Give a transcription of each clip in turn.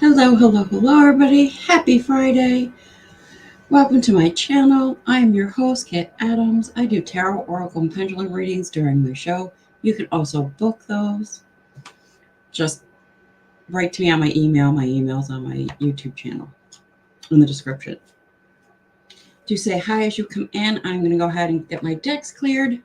Hello, hello, hello, everybody. Happy Friday. Welcome to my channel. I am your host, Kit Adams. I do tarot, oracle, and pendulum readings during my show. You can also book those. Just write to me on my email. My email's on my YouTube channel in the description. Do say hi as you come in. I'm going to go ahead and get my decks cleared.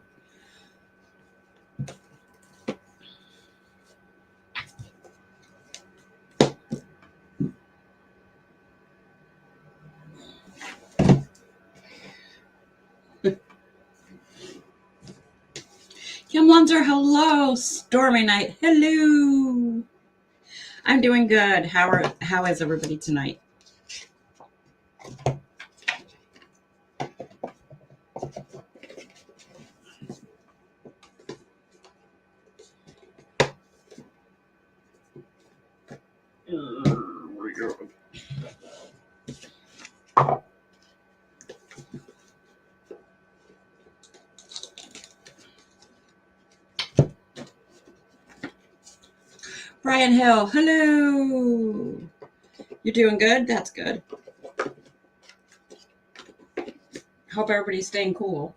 Kim Lunzer, hello. Stormy Night, hello. I'm doing good. How is everybody tonight? Brian Hill, hello. You're doing good? That's good. Hope everybody's staying cool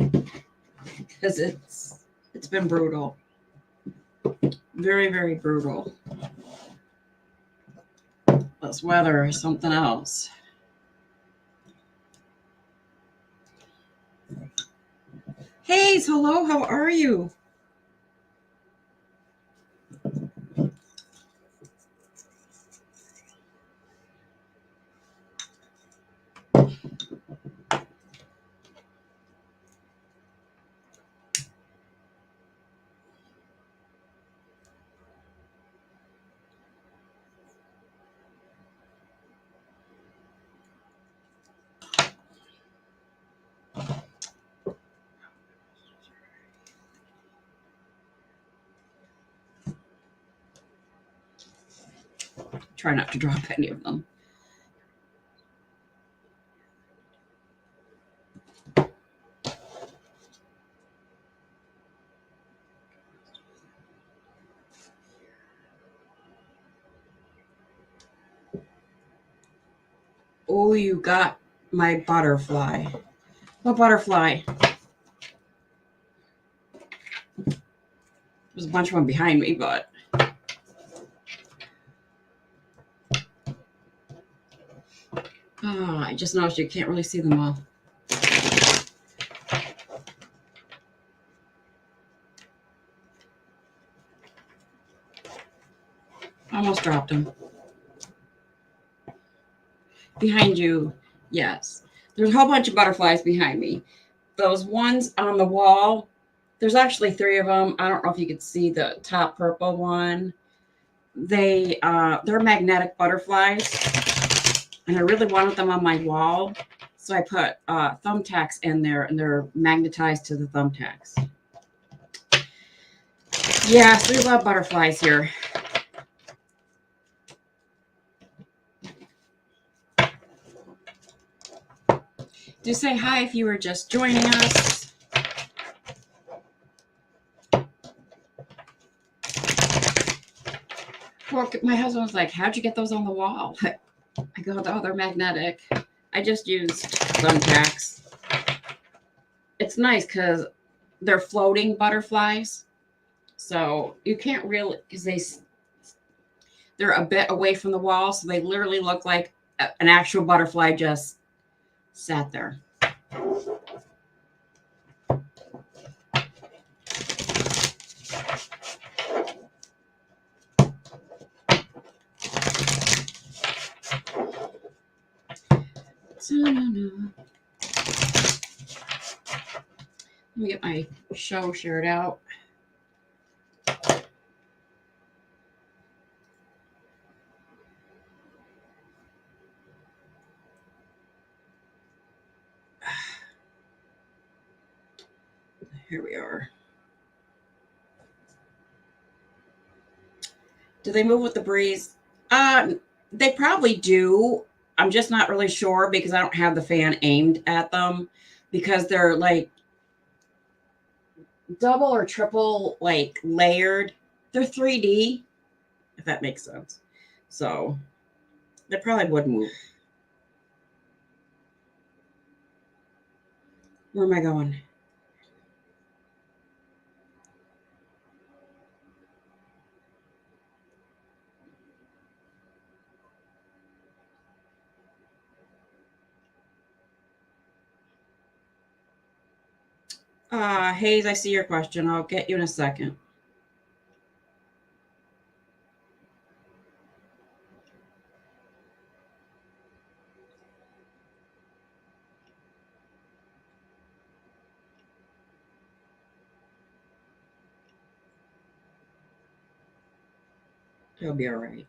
because it's been brutal. Very, very brutal. This weather is something else. Hayes, hello, how are you? Try not to drop any of them. Oh, you got my butterfly. What butterfly? There's a bunch of them behind me, but I just noticed you can't really see them all. Almost dropped them. Behind you, yes. There's a whole bunch of butterflies behind me. Those ones on the wall, there's actually 3 of them. I don't know if you could see the top purple one. They're magnetic butterflies, and I really wanted them on my wall, so I put thumbtacks in there, and they're magnetized to the thumbtacks. Yes, we love butterflies here. Do say hi if you were just joining us. My husband was like, how'd you get those on the wall? I go, oh, they're magnetic. I just used thumbtacks. It's nice because they're floating butterflies. So you can't really, because they're a bit away from the wall. So they literally look like an actual butterfly just sat there. Let me get my show shared out. Here we are. Do they move with the breeze? They probably do. I'm just not really sure because I don't have the fan aimed at them because they're like double or triple like layered. They're 3D, if that makes sense. So They probably would move. Where am I going? Hayes, I see your question. I'll get you in a second. It'll be all right.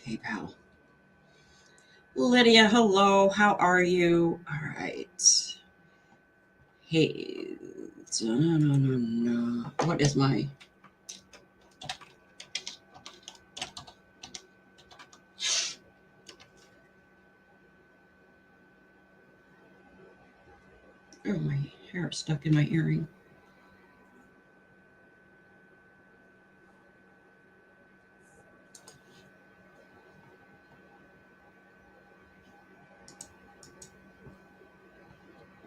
PayPal. Lydia, hello. How are you? All right. Hey, no. What is my? Oh, my hair is stuck in my earring.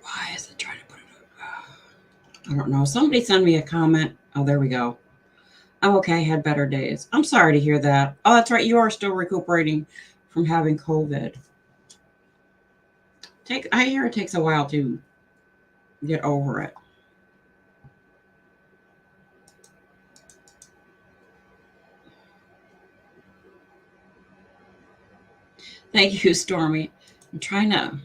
Why is it trying to put it up? I don't know. Somebody send me a comment. Oh, there we go. I'm okay. I had better days. I'm sorry to hear that. Oh, that's right. You are still recuperating from having COVID. I hear it takes a while to get over it. Thank you, Stormy. I'm trying to.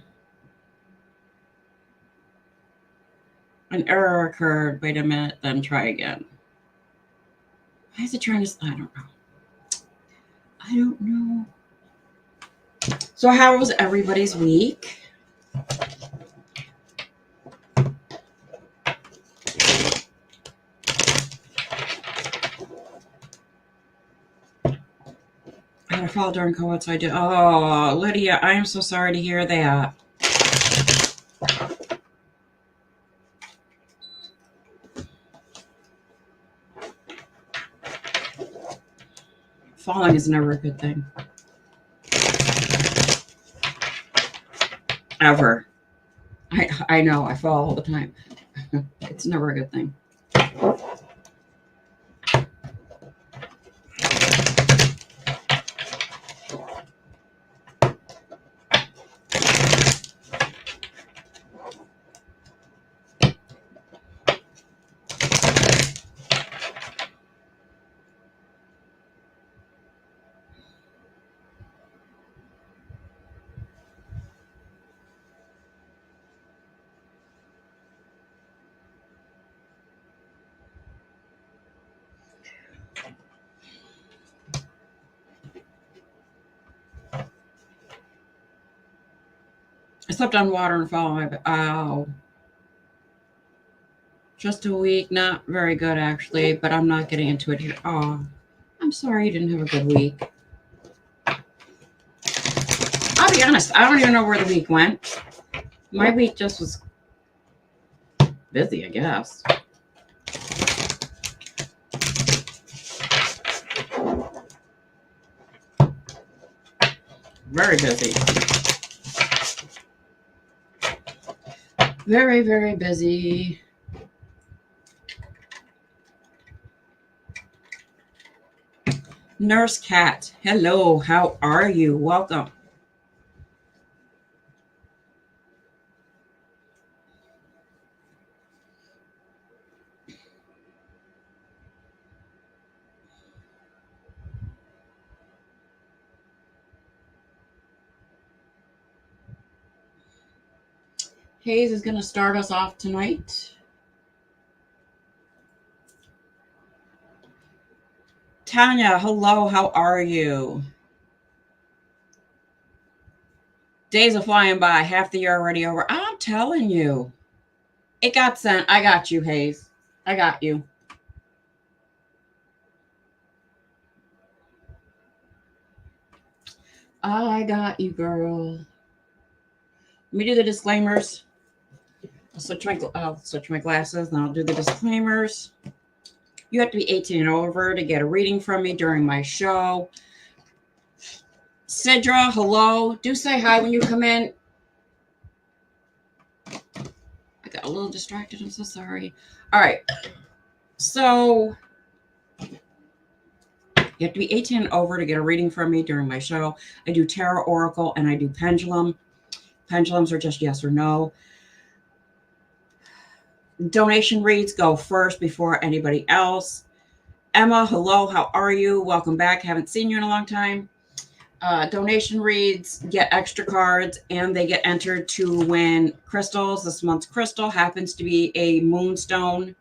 An error occurred. Wait a minute, then try again. Why is it trying to? I don't know. I don't know. So, how was everybody's week? I had a fall during COVID, so I did. Oh, Lydia, I am so sorry to hear that. Falling is never a good thing. Ever. I know, I fall all the time. It's never a good thing. I slept on water and fell on my bed. Ow. Just a week, not very good actually, but I'm not getting into it here. Oh, I'm sorry you didn't have a good week. I'll be honest, I don't even know where the week went. My week just was busy, I guess. Very busy. Very, very busy. Nurse Cat, hello, how are you? Welcome. Hayes is going to start us off tonight. Tanya, hello, how are you? Days are flying by. Half the year already over. I'm telling you. It got sent. I got you, Hayes. I got you. I got you, girl. Let me do the disclaimers. I'll switch my glasses, and I'll do the disclaimers. You have to be 18 and over to get a reading from me during my show. Sidra, hello. Do say hi when you come in. I got a little distracted. I'm so sorry. All right. So you have to be 18 and over to get a reading from me during my show. I do tarot, oracle, and I do pendulum. Pendulums are just yes or no. Donation reads go first before anybody else. Emma, hello. How are you? Welcome back. Haven't seen you in a long time. Donation reads get extra cards, and they get entered to win crystals. This month's crystal happens to be a moonstone,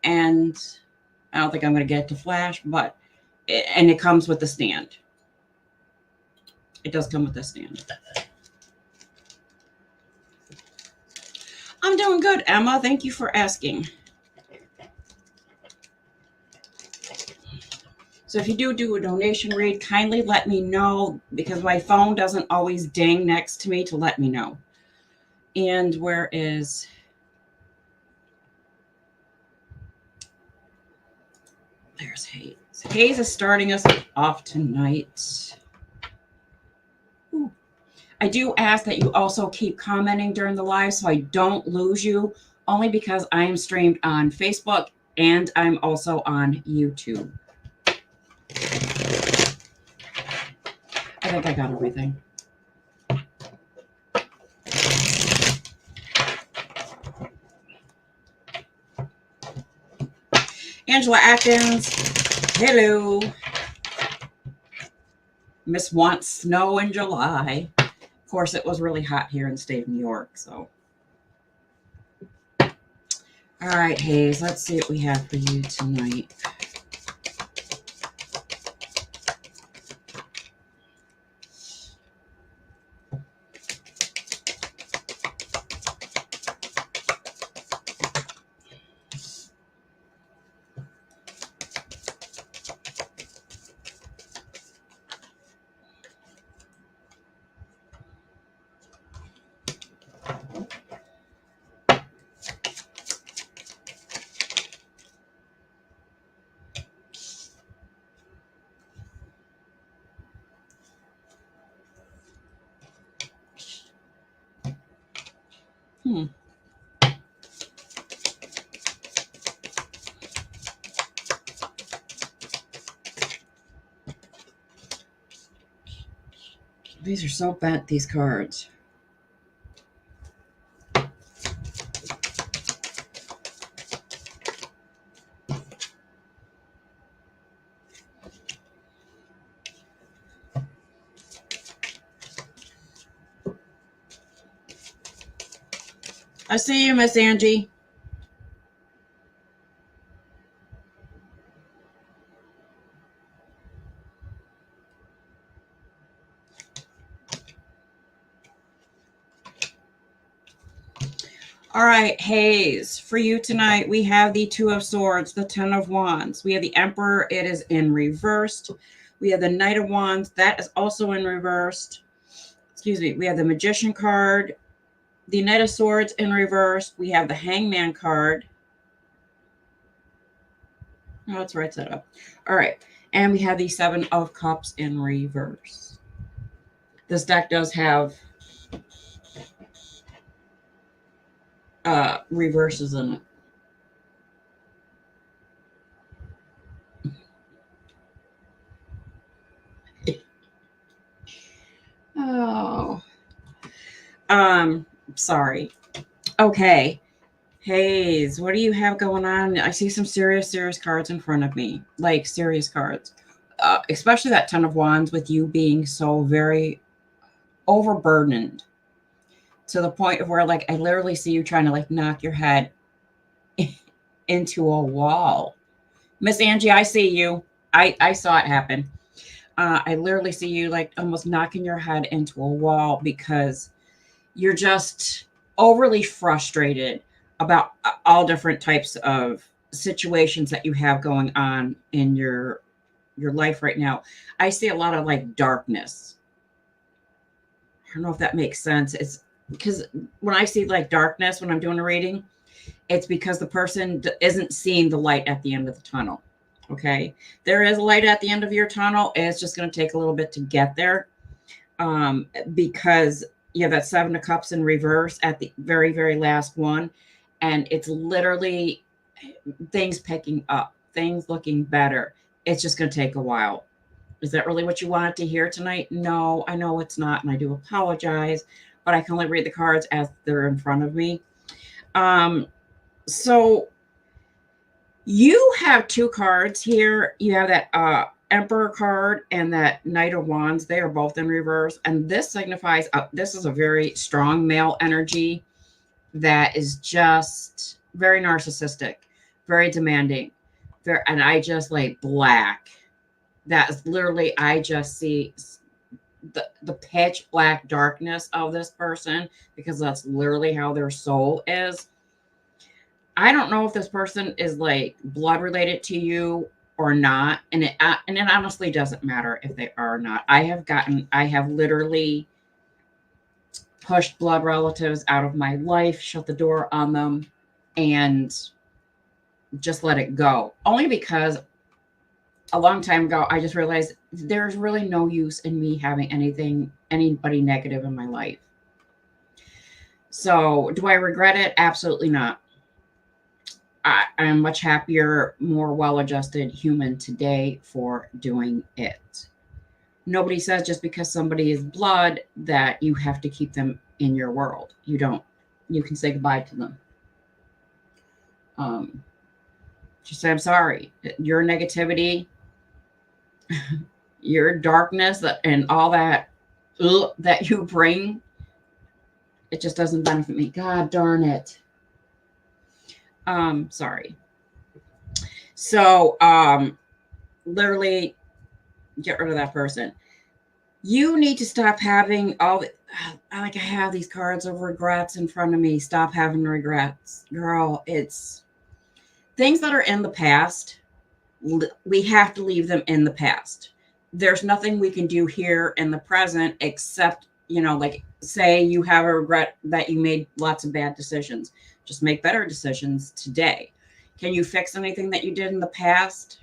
and I don't think I'm going to get it to flash, but it comes with the stand. It does come with the stand. I'm doing good, Emma. Thank you for asking. So if you do a donation read, kindly let me know, because my phone doesn't always ding next to me to let me know. And where is... There's Hayes. Hayes is starting us off tonight. Ooh. I do ask that you also keep commenting during the live so I don't lose you, only because I am streamed on Facebook and I'm also on YouTube. I think I got everything. Angela Atkins, hello. Miss wants snow in July. Of course, it was really hot here in the state of New York, so. All right, Hayes, let's see what we have for you tonight. These are so bent, these cards. I see you, Miss Angie. All right, Hayes, for you tonight, we have the Two of Swords, the Ten of Wands. We have the Emperor. It is in reversed. We have the Knight of Wands. That is also in reversed. Excuse me. We have the Magician card, the Knight of Swords in reverse. We have the Hangman card. Oh, that's right side up. All right. And we have the Seven of Cups in reverse. This deck does have reverses in it. Oh. Sorry. Okay. Hayes, what do you have going on? I see some serious cards in front of me. Like, serious cards. Especially that Ten of Wands, with you being so very overburdened to the point of where, like, I literally see you trying to, like, knock your head into a wall. Miss Angie, I see you. I saw it happen. I literally see you like almost knocking your head into a wall because you're just overly frustrated about all different types of situations that you have going on in your life right now. I see a lot of like darkness. I don't know if that makes sense. It's because when I see like darkness when I'm doing a reading, it's because the person isn't seeing the light at the end of the tunnel. Okay. There is a light at the end of your tunnel. It's just going to take a little bit to get there. Because you have that 7 of Cups in reverse at the very, very last one. And it's literally things picking up, things looking better. It's just going to take a while. Is that really what you wanted to hear tonight? No, I know it's not. And I do apologize, but I can only read the cards as they're in front of me. So you have 2 cards here. You have that Emperor card and that Knight of Wands. They are both in reverse. And this signifies, this is a very strong male energy that is just very narcissistic, very demanding. And I just like black. That is literally, I just see the pitch black darkness of this person because that's literally how their soul is. I don't know if this person is like blood related to you or not, and it honestly doesn't matter if they are or not. I have literally pushed blood relatives out of my life, shut the door on them, and just let it go. Only because a long time ago, I just realized there's really no use in me having anybody negative in my life. So do I regret it? Absolutely not. I'm a much happier, more well-adjusted human today for doing it. Nobody says just because somebody is blood that you have to keep them in your world. You don't. You can say goodbye to them. Just say, I'm sorry. Your negativity, your darkness, and all that that you bring, it just doesn't benefit me. God darn it. Sorry. So, literally get rid of that person. You need to stop having all the, like I have these cards of regrets in front of me. Stop having regrets. Girl, it's things that are in the past. We have to leave them in the past. There's nothing we can do here in the present except, like say you have a regret that you made lots of bad decisions. Just make better decisions today. Can you fix anything that you did in the past?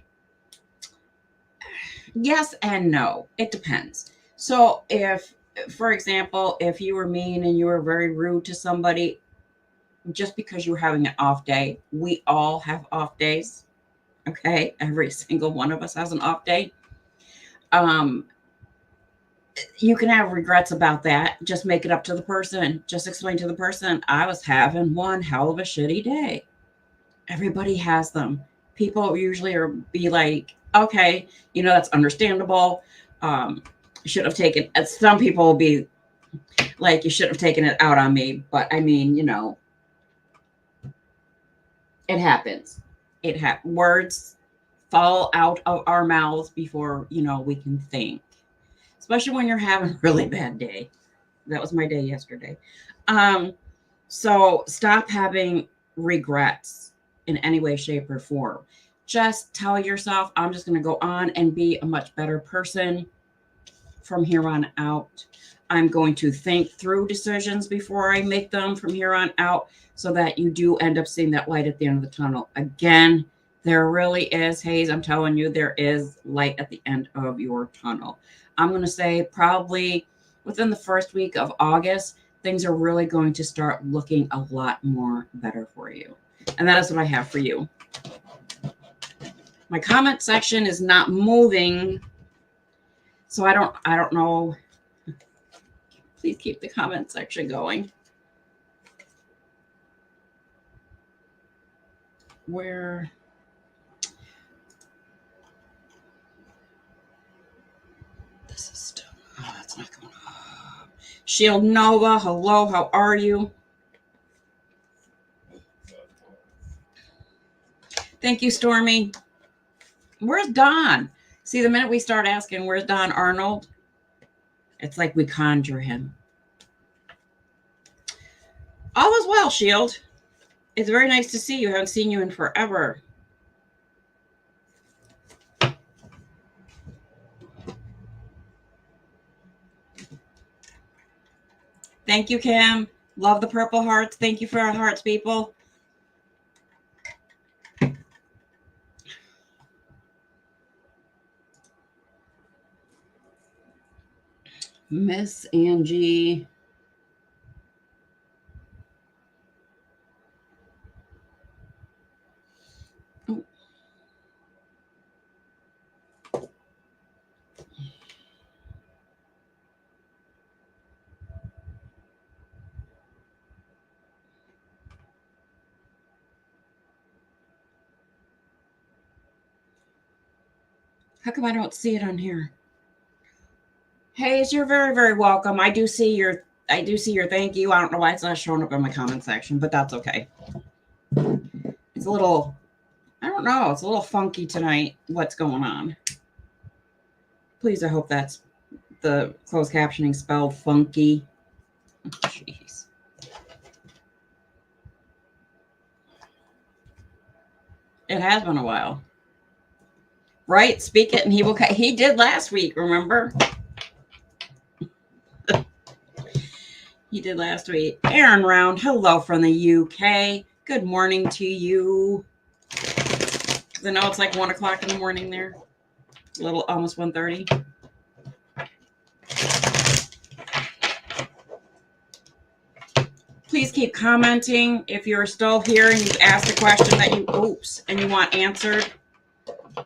Yes and no. It depends. So if, for example, if you were mean and you were very rude to somebody, just because you're having an off day, we all have off days. Okay. Every single one of us has an off day. You can have regrets about that. Just make it up to the person. Just explain to the person, I was having one hell of a shitty day. Everybody has them. People usually be like, okay, that's understandable. Should have taken, some people will be like, you should have taken it out on me. But I mean, it happens. Words fall out of our mouths before, we can think. Especially when you're having a really bad day. That was my day yesterday. So stop having regrets in any way, shape, or form. Just tell yourself, I'm just going to go on and be a much better person from here on out. I'm going to think through decisions before I make them from here on out so that you do end up seeing that light at the end of the tunnel. Again, there really is, Hayes, I'm telling you, there is light at the end of your tunnel. I'm going to say probably within the first week of August, things are really going to start looking a lot more better for you. And that is what I have for you. My comment section is not moving, so I don't know. Please keep the comment section going. Where? This is still, it's not going up. Shield Nova, hello, how are you? Thank you, Stormy. Where's Don? See, the minute we start asking, where's Don Arnold? It's like we conjure him. All is well, Shield. It's very nice to see you. I haven't seen you in forever. Thank you, Cam. Love the purple hearts. Thank you for our hearts, people. Miss Angie. Oh. How come I don't see it on here? Hayes, you're very, very welcome. I do see your thank you. I don't know why it's not showing up in my comment section, but that's okay. It's a little, I don't know, it's a little funky tonight, what's going on. Please, I hope that's the closed captioning spelled funky. Jeez. It has been a while. Right? Speak it and he will. He did last week, remember? He did last week. Aaron Round, hello from the UK. Good morning to you. I know it's like 1 o'clock in the morning there. A little, almost 1:30. Please keep commenting if you're still here and you've asked a question that you, and you want answered.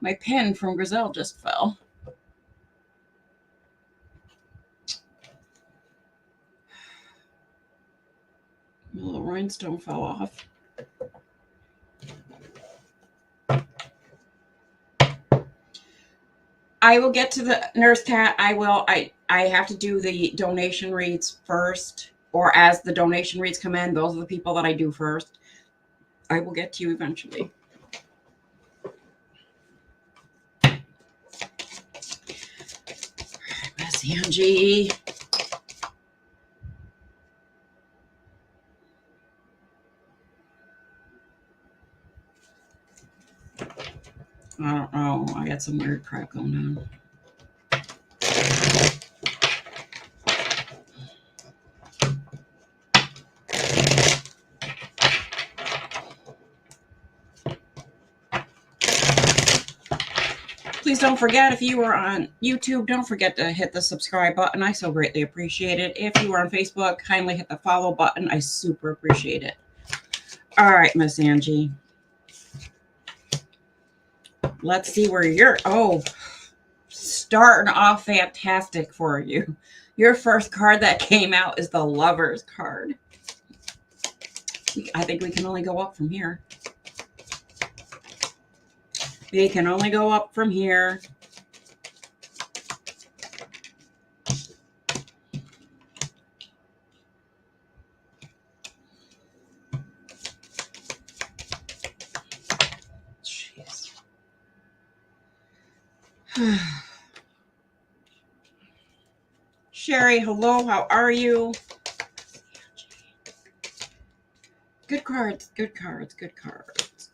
My pen from Griselle just fell. My little rhinestone fell off. I will get to the Nurse Cat. I have to do the donation reads first, or as the donation reads come in, those are the people that I do first. I will get to you eventually. Miss Angie. I don't know. I got some weird crap going on. Please don't forget, if you are on YouTube, don't forget to hit the subscribe button. I so greatly appreciate it. If you are on Facebook, kindly hit the follow button. I super appreciate it. All right, Miss Angie. Let's see where you're. Oh, starting off fantastic for you. Your first card that came out is the Lovers card. I think we can only go up from here. We can only go up from here. Jeez. Sherry, hello. How are you? Good cards. Good cards. Good cards.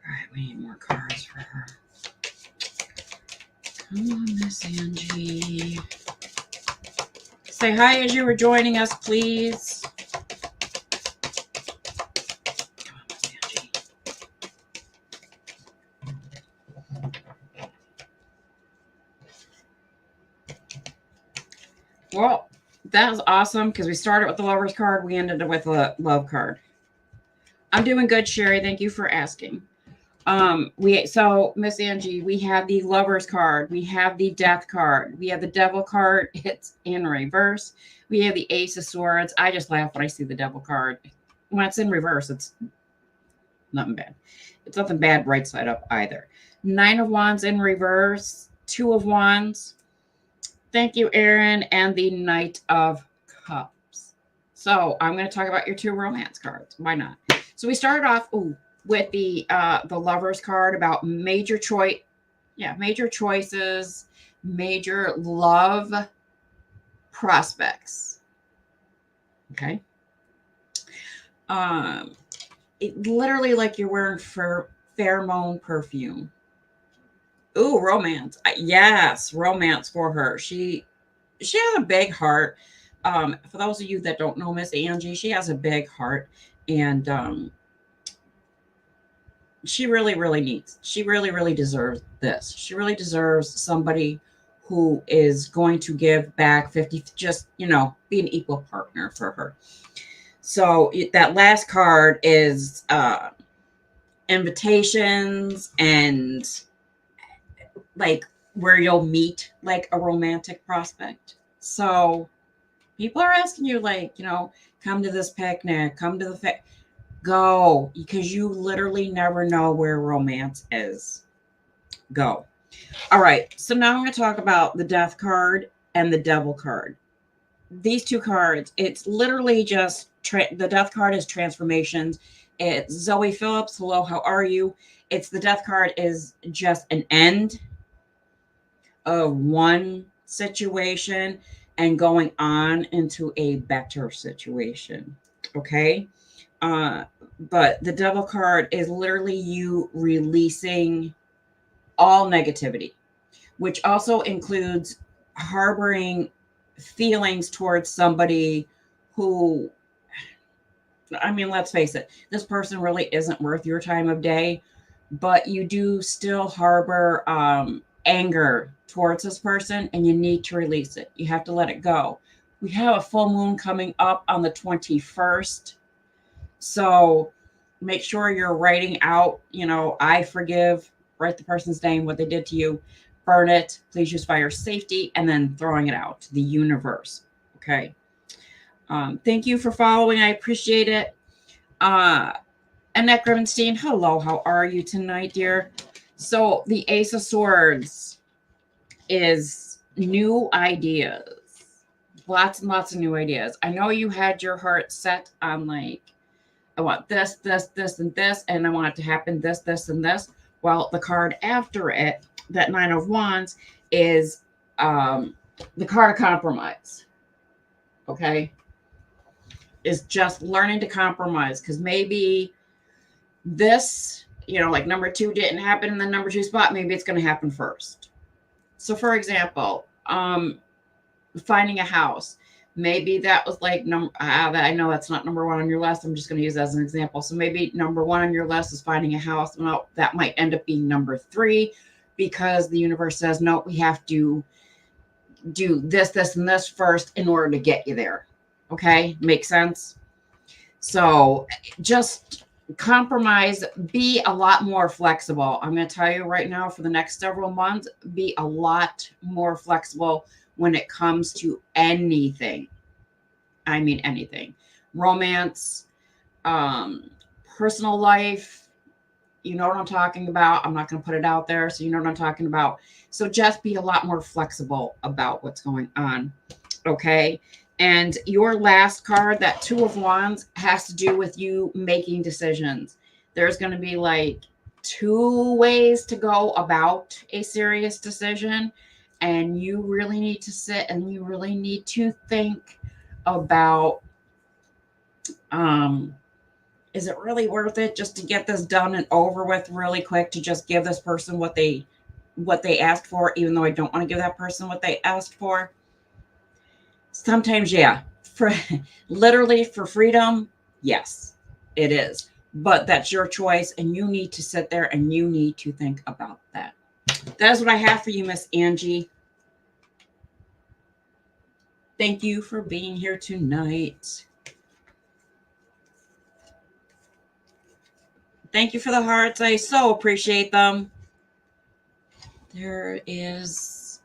All right, we need more cards for her. Come on, Miss Angie. Say hi as you were joining us, please. Come on, Miss Angie. Well, that was awesome because we started with the Lovers card. We ended with a Love card. I'm doing good, Sherry. Thank you for asking. So Miss Angie, we have the Lovers card, we have the Death card, we have the Devil card, it's in reverse, we have the Ace of Swords. I just laugh when I see the Devil card. When it's in reverse, it's nothing bad. It's nothing bad right side up either. Nine of Wands in reverse, Two of Wands, Thank you, Aaron. And the Knight of Cups. So I'm going to talk about your two romance cards. Why not? So we started off with the Lovers card about major choice. Yeah, major choices, major love prospects. Okay. It literally like you're wearing pheromone perfume. Ooh, romance. Yes, romance for her. She has a big heart. For those of you that don't know Miss Angie, she has a big heart, and she really deserves this. She really deserves somebody who is going to give back 50, just, be an equal partner for her. So that last card is invitations and like where you'll meet like a romantic prospect. So people are asking you, like, come to this picnic, come to the go, because you literally never know where romance is. Go. All right. So now I'm going to talk about the Death card and the Devil card. These two cards, it's literally just the Death card is transformations. It's Zoe Phillips. Hello, how are you? It's the Death card is just an end of one situation and going on into a better situation. Okay. But the Devil card is literally you releasing all negativity, which also includes harboring feelings towards somebody who, I mean, let's face it, this person really isn't worth your time of day, but you do still harbor anger towards this person, and you need to release it. You have to let it go. We have a full moon coming up on the 21st. So make sure you're writing out, I forgive, write the person's name, what they did to you, burn it, please use fire safety, and then throwing it out to the universe. Okay. Thank you for following. I appreciate it. Annette Grivenstein, hello. How are you tonight, dear? So the Ace of Swords is new ideas. Lots and lots of new ideas. I know you had your heart set on like, I want this, and this, and I want it to happen this, and this. Well, the card after it, that Nine of Wands, is the card of compromise. Okay? Is just learning to compromise, because maybe this, like number 2 didn't happen in the number 2 spot. Maybe it's going to happen first. So, for example, finding a house. Maybe that was like I know that's not number 1 on your list. I'm just going to use that as an example. So maybe number 1 on your list is finding a house. Well, that might end up being number 3, because the universe says, no, we have to do this, and this first in order to get you there. Okay. Makes sense. So just compromise, be a lot more flexible. I'm going to tell you right now, for the next several months, be a lot more flexible when it comes to anything. I mean, anything. Romance, personal life. You know what I'm talking about. I'm not going to put it out there, so you know what I'm talking about. So just be a lot more flexible about what's going on. Okay. And your last card, that Two of Wands, has to do with you making decisions. There's going to be like 2 ways to go about a serious decision. And you really need to sit and you really need to think about, is it really worth it just to get this done and over with really quick, to just give this person what they asked for, even though I don't want to give that person what they asked for? Sometimes, yeah, for literally for freedom, yes, it is. But that's your choice, and you need to sit there and you need to think about that. That is what I have for you, Miss Angie. Thank you for being here tonight. Thank you for the hearts. I so appreciate them. There is,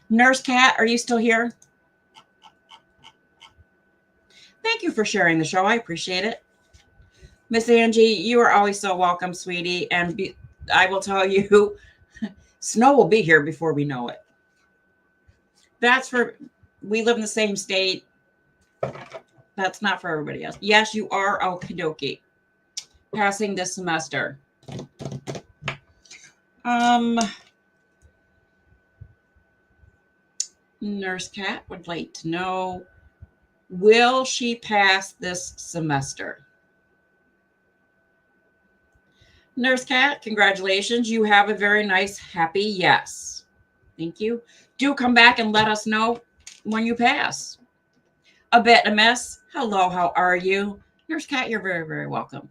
Nurse Cat, are you still here? Thank you for sharing the show. I appreciate it. Miss Angie, you are always so welcome, sweetie. And I will tell you, Snow will be here before we know it. That's for, we live in the same state. That's not for everybody else. Yes, you are okie dokie. Passing this semester. Nurse Cat would like to know, will she pass this semester? Nurse Cat, congratulations. You have a very nice, happy yes. Thank you. Do come back and let us know when you pass. A bit a mess. Hello, how are you? Nurse Cat, you're very, very welcome.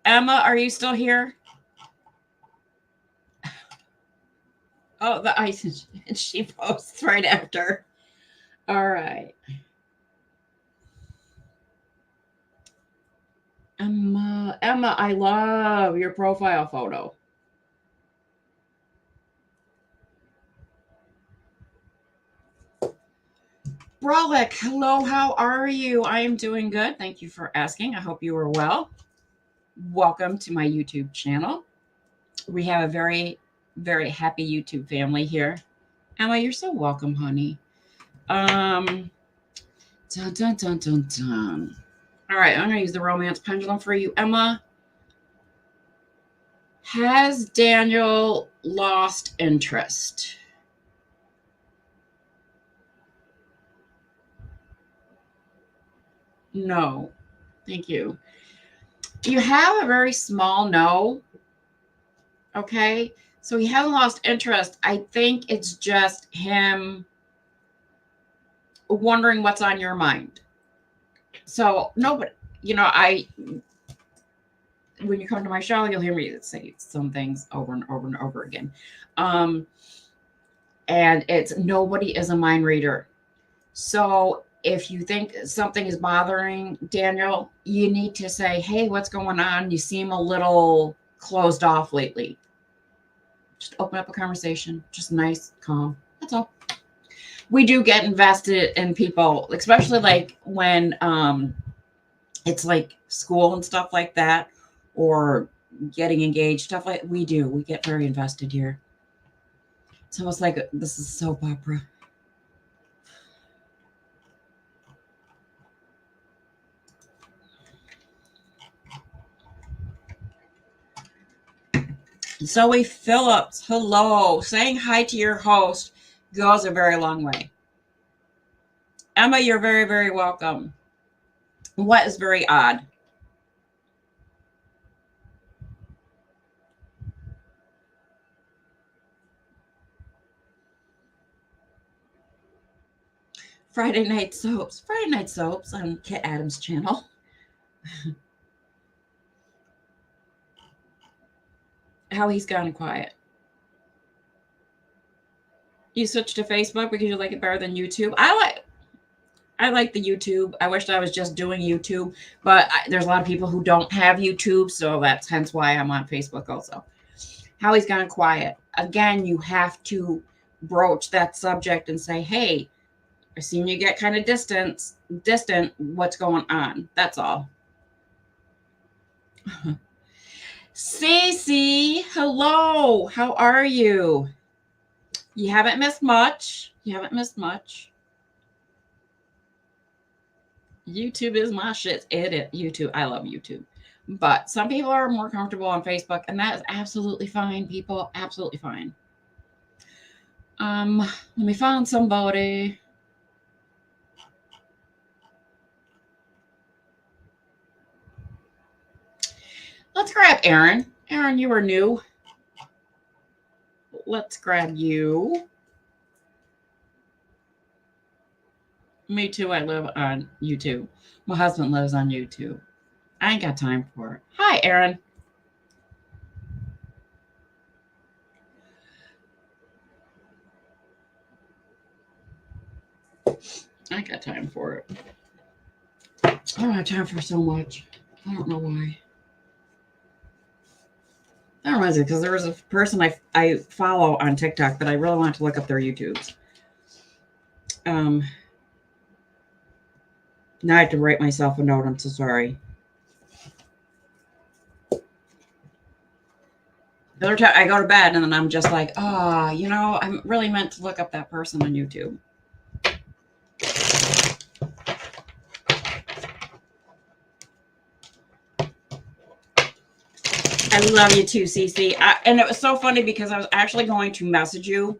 Emma, are you still here? Oh, the ice. She posts right after. All right. Emma, I love your profile photo. Brolic, hello, how are you? I am doing good. Thank you for asking. I hope you are well. Welcome to my YouTube channel. We have a very, very happy YouTube family here. Emma, you're so welcome, honey. Dun, dun, dun, dun, dun. All right, I'm going to use the romance pendulum for you, Emma. Has Daniel lost interest? No. Thank you. You have a very small no. Okay. So he hasn't lost interest. I think it's just him wondering what's on your mind. So, no, but, when you come to my show, you'll hear me say some things over and over and over again. And it's nobody is a mind reader. So if you think something is bothering Daniel, you need to say, hey, what's going on? You seem a little closed off lately. Just open up a conversation. Just nice, calm. That's all. We do get invested in people, especially like when it's like school and stuff like that, or getting engaged, stuff like we do. We get very invested here. It's almost like this is soap opera. Zoe Phillips, hello. Saying hi to your host goes a very long way. Emma, you're very, very welcome. What is very odd? Friday Night Soaps. Friday Night Soaps on Kit Adams' channel. How he's gone quiet. You switched to Facebook because you like it better than YouTube. I like the YouTube. I wish I was just doing YouTube, but there's a lot of people who don't have YouTube, so that's hence why I'm on Facebook also. How he's gone quiet. Again, you have to broach that subject and say, hey, I've seen you get kind of distant. What's going on? That's all. Cece, hello. How are you? You haven't missed much. YouTube is my shit. YouTube. I love YouTube. But some people are more comfortable on Facebook, and that is absolutely fine, people. Absolutely fine. Let me find somebody. Let's grab Aaron. Aaron, you are new. Let's grab you. Me too. I live on YouTube. My husband lives on YouTube. I ain't got time for it. Hi, Aaron. I ain't got time for it. I don't have time for so much. I don't know why. That reminds me, because there was a person I follow on TikTok that I really want to look up their YouTubes. Now I have to write myself a note. I'm so sorry. The other time I go to bed and then I'm just like, oh, you know, I'm really meant to look up that person on YouTube. I love you too, Cece. And it was so funny because I was actually going to message you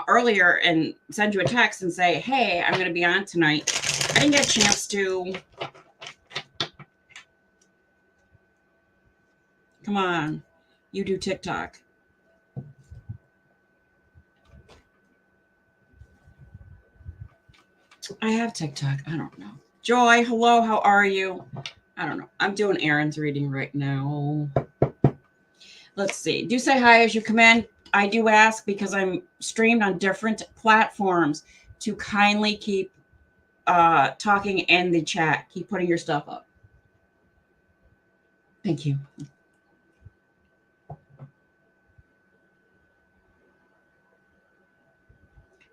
earlier and send you a text and say, hey, I'm going to be on tonight. I didn't get a chance to. Come on. You do TikTok. I have TikTok. I don't know. Joy, hello. How are you? I don't know. I'm doing Aaron's reading right now. Let's see. Do say hi as you come in. I do ask because I'm streamed on different platforms to kindly keep talking in the chat. Keep putting your stuff up. Thank you.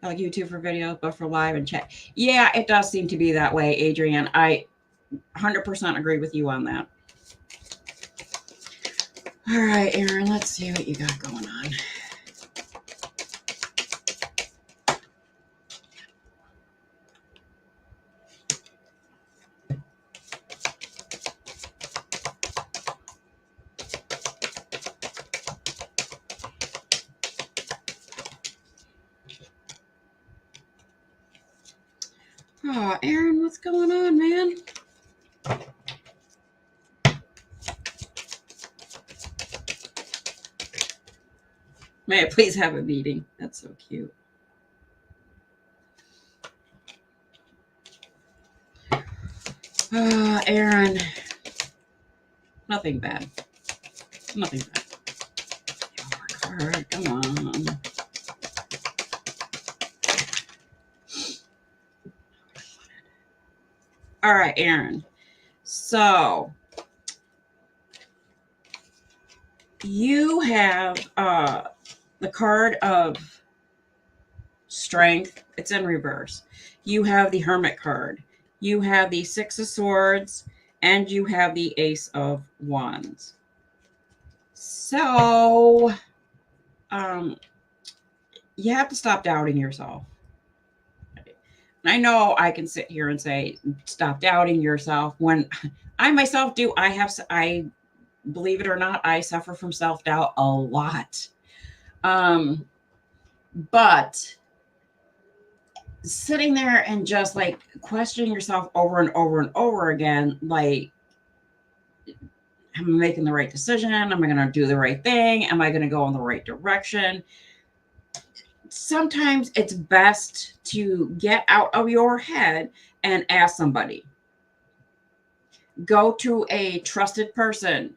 I like YouTube for videos, but for live and chat. Yeah, it does seem to be that way, Adrienne. I 100% agree with you on that. All right, Aaron, let's see what you got going on. Oh, Aaron, what's going on, man? May I please have a meeting? That's so cute. Aaron. Nothing bad. Nothing bad. Card, come on. All right, Aaron. So you have the card of strength. It's in reverse. You have the Hermit card. You have the Six of Swords, and you have the Ace of Wands. So you have to stop doubting yourself. I know I can sit here and say, stop doubting yourself when I myself do. I believe it or not, I suffer from self-doubt a lot. But sitting there and just like questioning yourself over and over and over again, like, am I making the right decision? Am I going to do the right thing? Am I going to go in the right direction? Sometimes it's best to get out of your head and ask somebody. Go to a trusted person,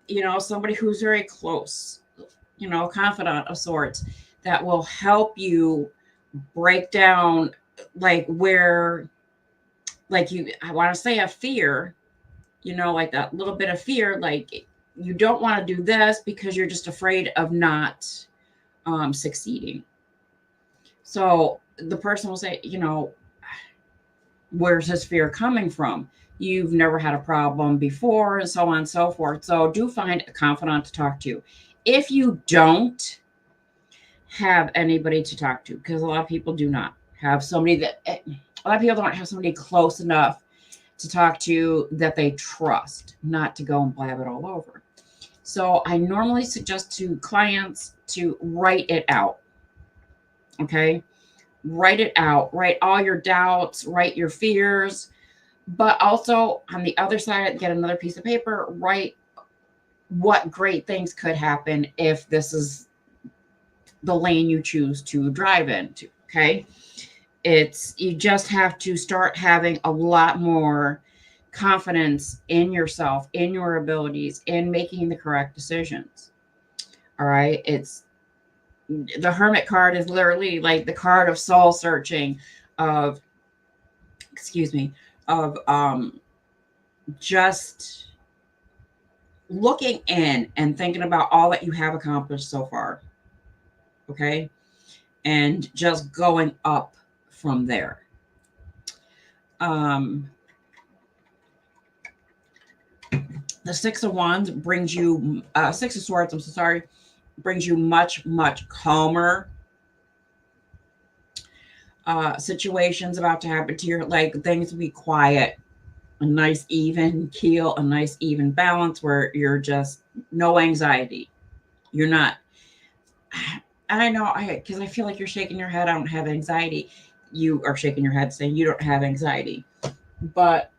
you know, somebody who's very close, you know, confidant of sorts that will help you break down like where, like I want to say a fear, you know, like that little bit of fear, like you don't want to do this because you're just afraid of not succeeding. So the person will say, you know, where's this fear coming from? You've never had a problem before, and so on and so forth. So do find a confidant to talk to. If you don't have anybody to talk to, because a lot of people do not have somebody that, a lot of people don't have somebody close enough to talk to that they trust, not to go and blab it all over. So I normally suggest to clients to write it out. Okay. Write it out, write all your doubts, write your fears, but also on the other side, get another piece of paper, write what great things could happen if this is the lane you choose to drive into. Okay. You just have to start having a lot more confidence in yourself, in your abilities, in making the correct decisions. All right. The Hermit card is literally like the card of soul searching, of just looking in and thinking about all that you have accomplished so far. Okay. And just going up from there. The Six of Wands brings you, Six of Swords, I'm so sorry, brings you much, much calmer situations about to happen to your, like things will be quiet, a nice even keel, a nice even balance where you're just no anxiety. You're not, and I know because I feel like you're shaking your head. I don't have anxiety. You are shaking your head saying you don't have anxiety, but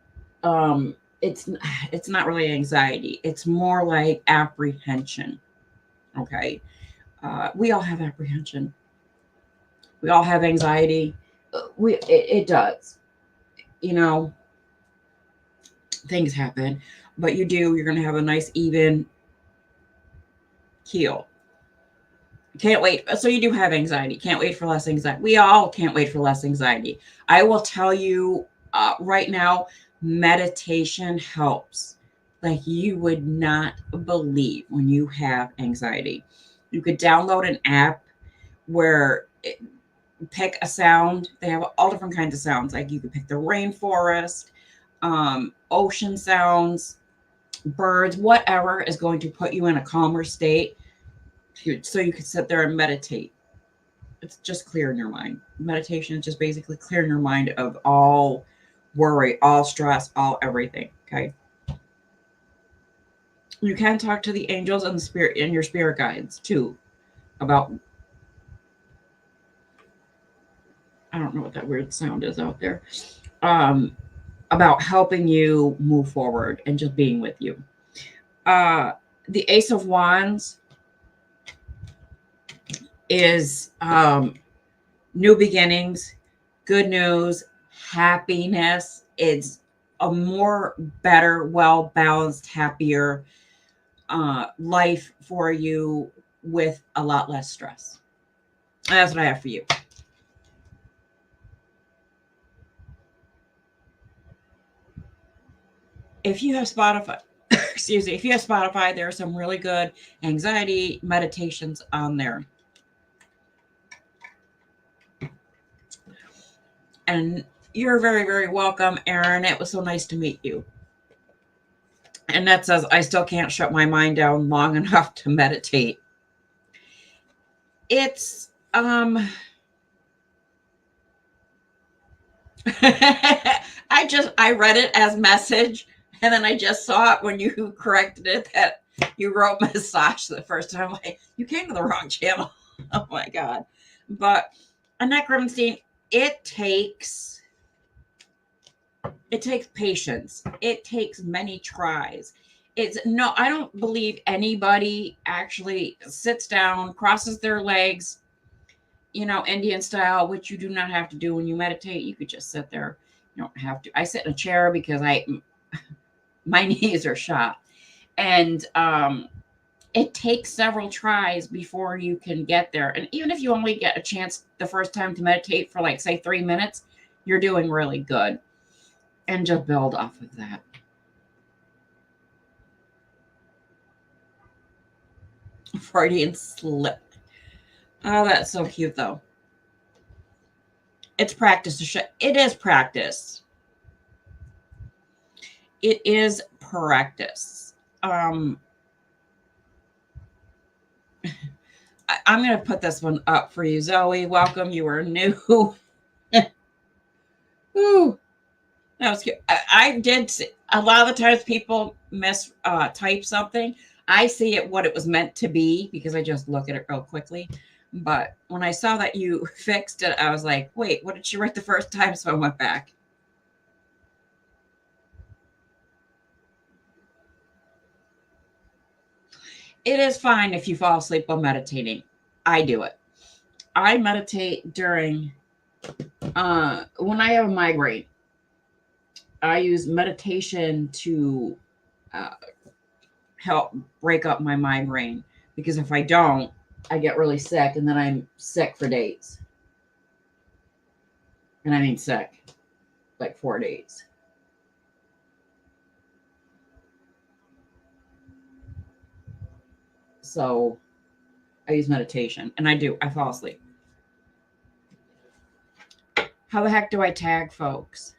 it's it's not really anxiety. It's more like apprehension. Okay, we all have apprehension. We all have anxiety. It does. You know, things happen, but you do. You're going to have a nice even keel. Can't wait. So you do have anxiety. Can't wait for less anxiety. We all can't wait for less anxiety. I will tell you right now, meditation helps. Like you would not believe when you have anxiety. You could download an app where pick a sound. They have all different kinds of sounds. Like you could pick the rainforest, ocean sounds, birds, whatever is going to put you in a calmer state so you could sit there and meditate. It's just clearing your mind. Meditation is just basically clearing your mind of all worry, all stress, all everything. Okay. You can talk to the angels and the spirit and your spirit guides too about, I don't know what that weird sound is out there. Um about helping you move forward and just being with you. Uh the Ace of Wands is new beginnings, good news, happiness. It's a more better, well balanced, happier life for you with a lot less stress. And that's what I have for you. If you have Spotify, excuse me, if you have Spotify, there are some really good anxiety meditations on there. And you're very, very welcome, Erin. It was so nice to meet you. And that says, I still can't shut my mind down long enough to meditate. It's, I read it as message, and then I just saw it when you corrected it that you wrote massage the first time. Like, you came to the wrong channel. Oh my God. But Annette Grimstein, it takes patience. It takes many tries. It's no, I don't believe anybody actually sits down, crosses their legs, Indian style, which you do not have to do when you meditate. You could just sit there. You don't have to. I sit in a chair because my knees are shot. And it takes several tries before you can get there. And even if you only get a chance the first time to meditate for like, say, 3 minutes, you're doing really good. And just build off of that. Freudian slip. Oh, that's so cute, though. It's practice. It is practice. It is practice. I'm going to put this one up for you, Zoe. Welcome. You are new. Ooh, that was cute. I did see, a lot of the times people type something. I see it what it was meant to be because I just look at it real quickly. But when I saw that you fixed it, I was like, wait, what did she write the first time? So I went back. It is fine if you fall asleep while meditating. I do it. I meditate during when I have a migraine. I use meditation to uh, help break up my migraine because if I don't, I get really sick and then I'm sick for days. And I mean sick, like 4 days. So I use meditation and I fall asleep. How the heck do I tag folks?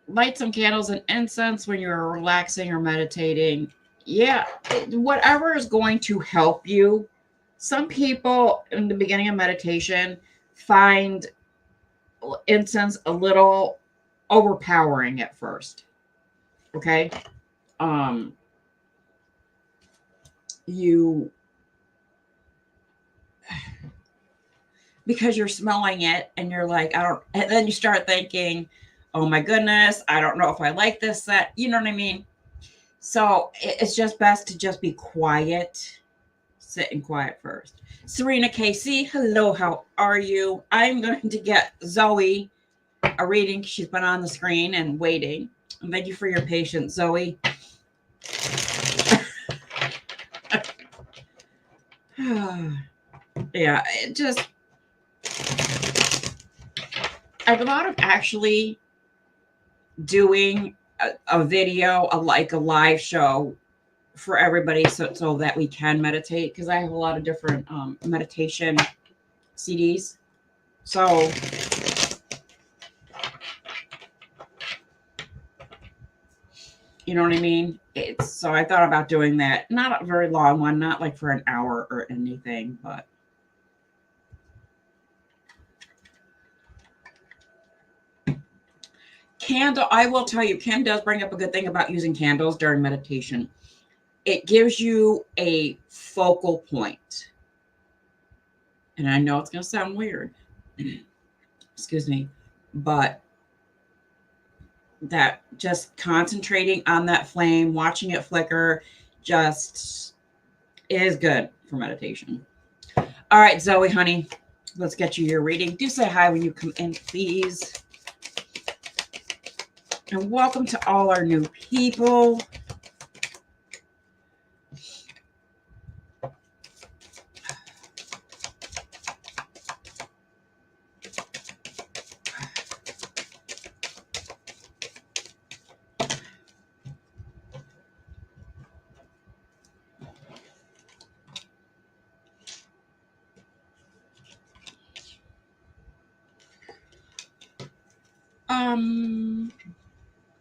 light some candles and incense when you're relaxing or meditating. Yeah, whatever is going to help you. Some people in the beginning of meditation find incense a little overpowering at first. Okay. Um, you, because you're smelling it and you're like, I don't, and then you start thinking, oh my goodness, I don't know if I like this, that, you know what I mean? So it's just best to just be quiet, sit and quiet first. Serena Casey, hello, how are you? I'm going to get Zoe a reading. She's been on the screen and waiting. And thank you for your patience, Zoe. Yeah, it just, I've thought of actually doing a video, like a live show for everybody, so that we can meditate, because I have a lot of different meditation CDs. So you know what I mean? So I thought about doing that. Not a very long one, not like for an hour or anything, but candle, I will tell you, Kim does bring up a good thing about using candles during meditation. It gives you a focal point. And I know it's going to sound weird. Excuse me. But that just concentrating on that flame, watching it flicker, just is good for meditation. All right, Zoe, honey, let's get you your reading. Do say hi when you come in, please. And welcome to all our new people.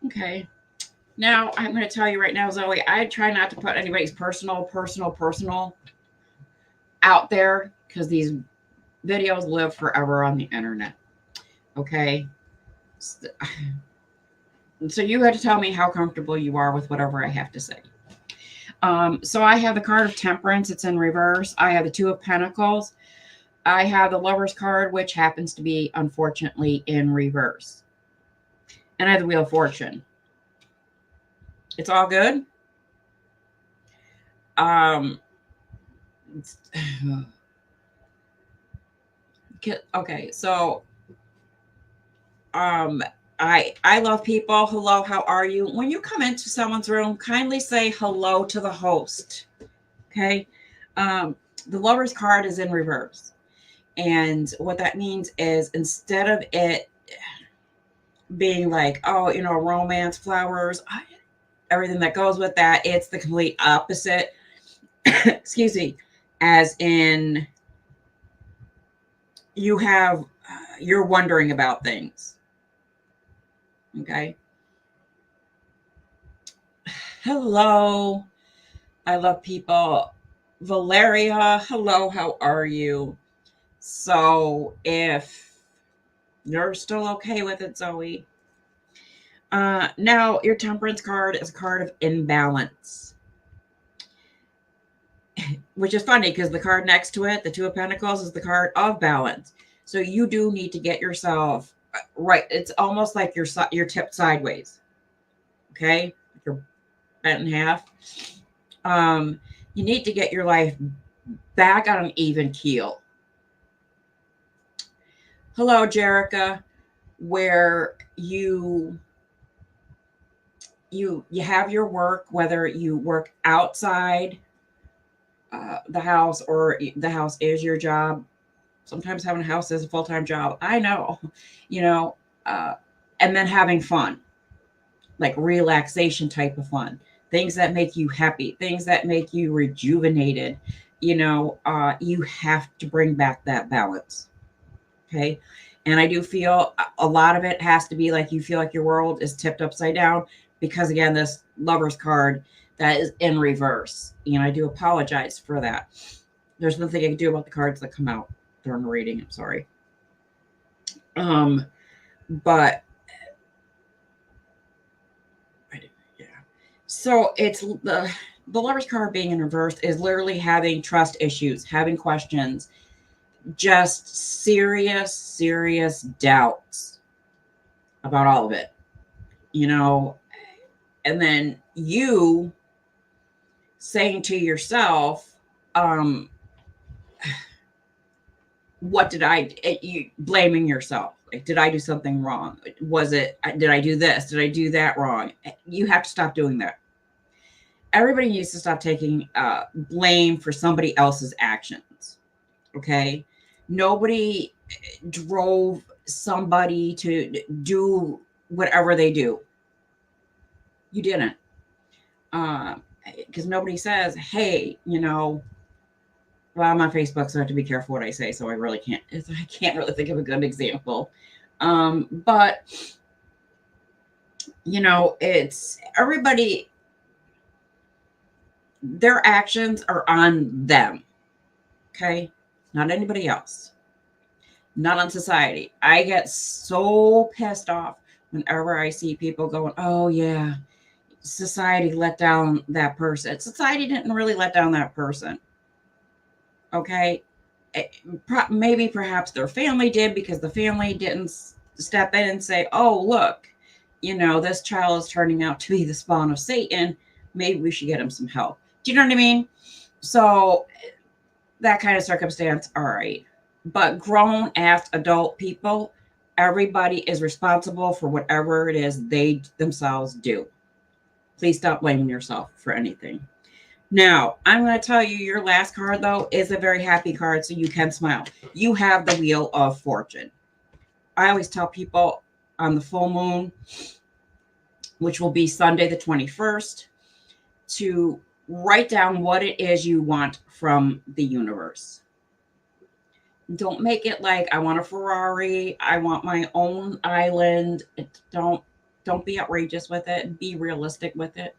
Okay. Now, I'm going to tell you right now, Zoe, I try not to put anybody's personal out there, because these videos live forever on the internet. Okay. So you had to tell me how comfortable you are with whatever I have to say. So I have the card of Temperance. It's in reverse. I have the Two of Pentacles. I have the Lover's card, which happens to be, unfortunately, in reverse. And I have the Wheel of Fortune. It's all good. Okay, so I love people. Hello, how are you? When you come into someone's room, kindly say hello to the host. Okay. The Lover's card is in reverse. And what that means is, instead of it being like, oh, romance, flowers, everything that goes with that, it's the complete opposite. Excuse me. As in, you're wondering about things. Okay. Hello. I love people. Valeria, hello, how are you? So if you're still okay with it, Zoe. Now, your Temperance card is a card of imbalance. Which is funny, because the card next to it, the Two of Pentacles, is the card of balance. So you do need to get yourself right. It's almost like you're tipped sideways. Okay? You're bent in half. You need to get your life back on an even keel. Hello, Jerica, where you have your work, whether you work outside the house or the house is your job. Sometimes having a house is a full-time job. I know, and then having fun, like relaxation type of fun, things that make you happy, things that make you rejuvenated. You have to bring back that balance. Okay. And I do feel a lot of it has to be like you feel like your world is tipped upside down because, again, this Lover's card that is in reverse. And I do apologize for that. There's nothing I can do about the cards that come out during the reading. I'm sorry. But yeah. So it's the Lover's card being in reverse is literally having trust issues, having questions, just serious doubts about all of it, and then you saying to yourself, what did you blaming yourself? Like, did I do something wrong? Did I do this? Did I do that wrong? You have to stop doing that. Everybody needs to stop taking blame for somebody else's actions. Okay. Nobody drove somebody to do whatever they do. You didn't. Because nobody says, hey, well, I'm on Facebook, so I have to be careful what I say. So I can't really think of a good example. But it's everybody, their actions are on them. Okay. Not anybody else. Not on society. I get so pissed off whenever I see people going, oh yeah, society let down that person. Society didn't really let down that person. Okay. Maybe perhaps their family did, because the family didn't step in and say, oh, look, this child is turning out to be the spawn of Satan. Maybe we should get him some help. Do you know what I mean? So that kind of circumstance, all right. But grown ass adult people, everybody is responsible for whatever it is they themselves do. Please stop blaming yourself for anything. Now, I'm going to tell you, your last card, though, is a very happy card, so you can smile. You have the Wheel of Fortune. I always tell people on the full moon, which will be Sunday the 21st, to write down what it is you want from the universe. Don't make it like, I want a Ferrari, I want my own island. Don't be outrageous with it. Be realistic with it.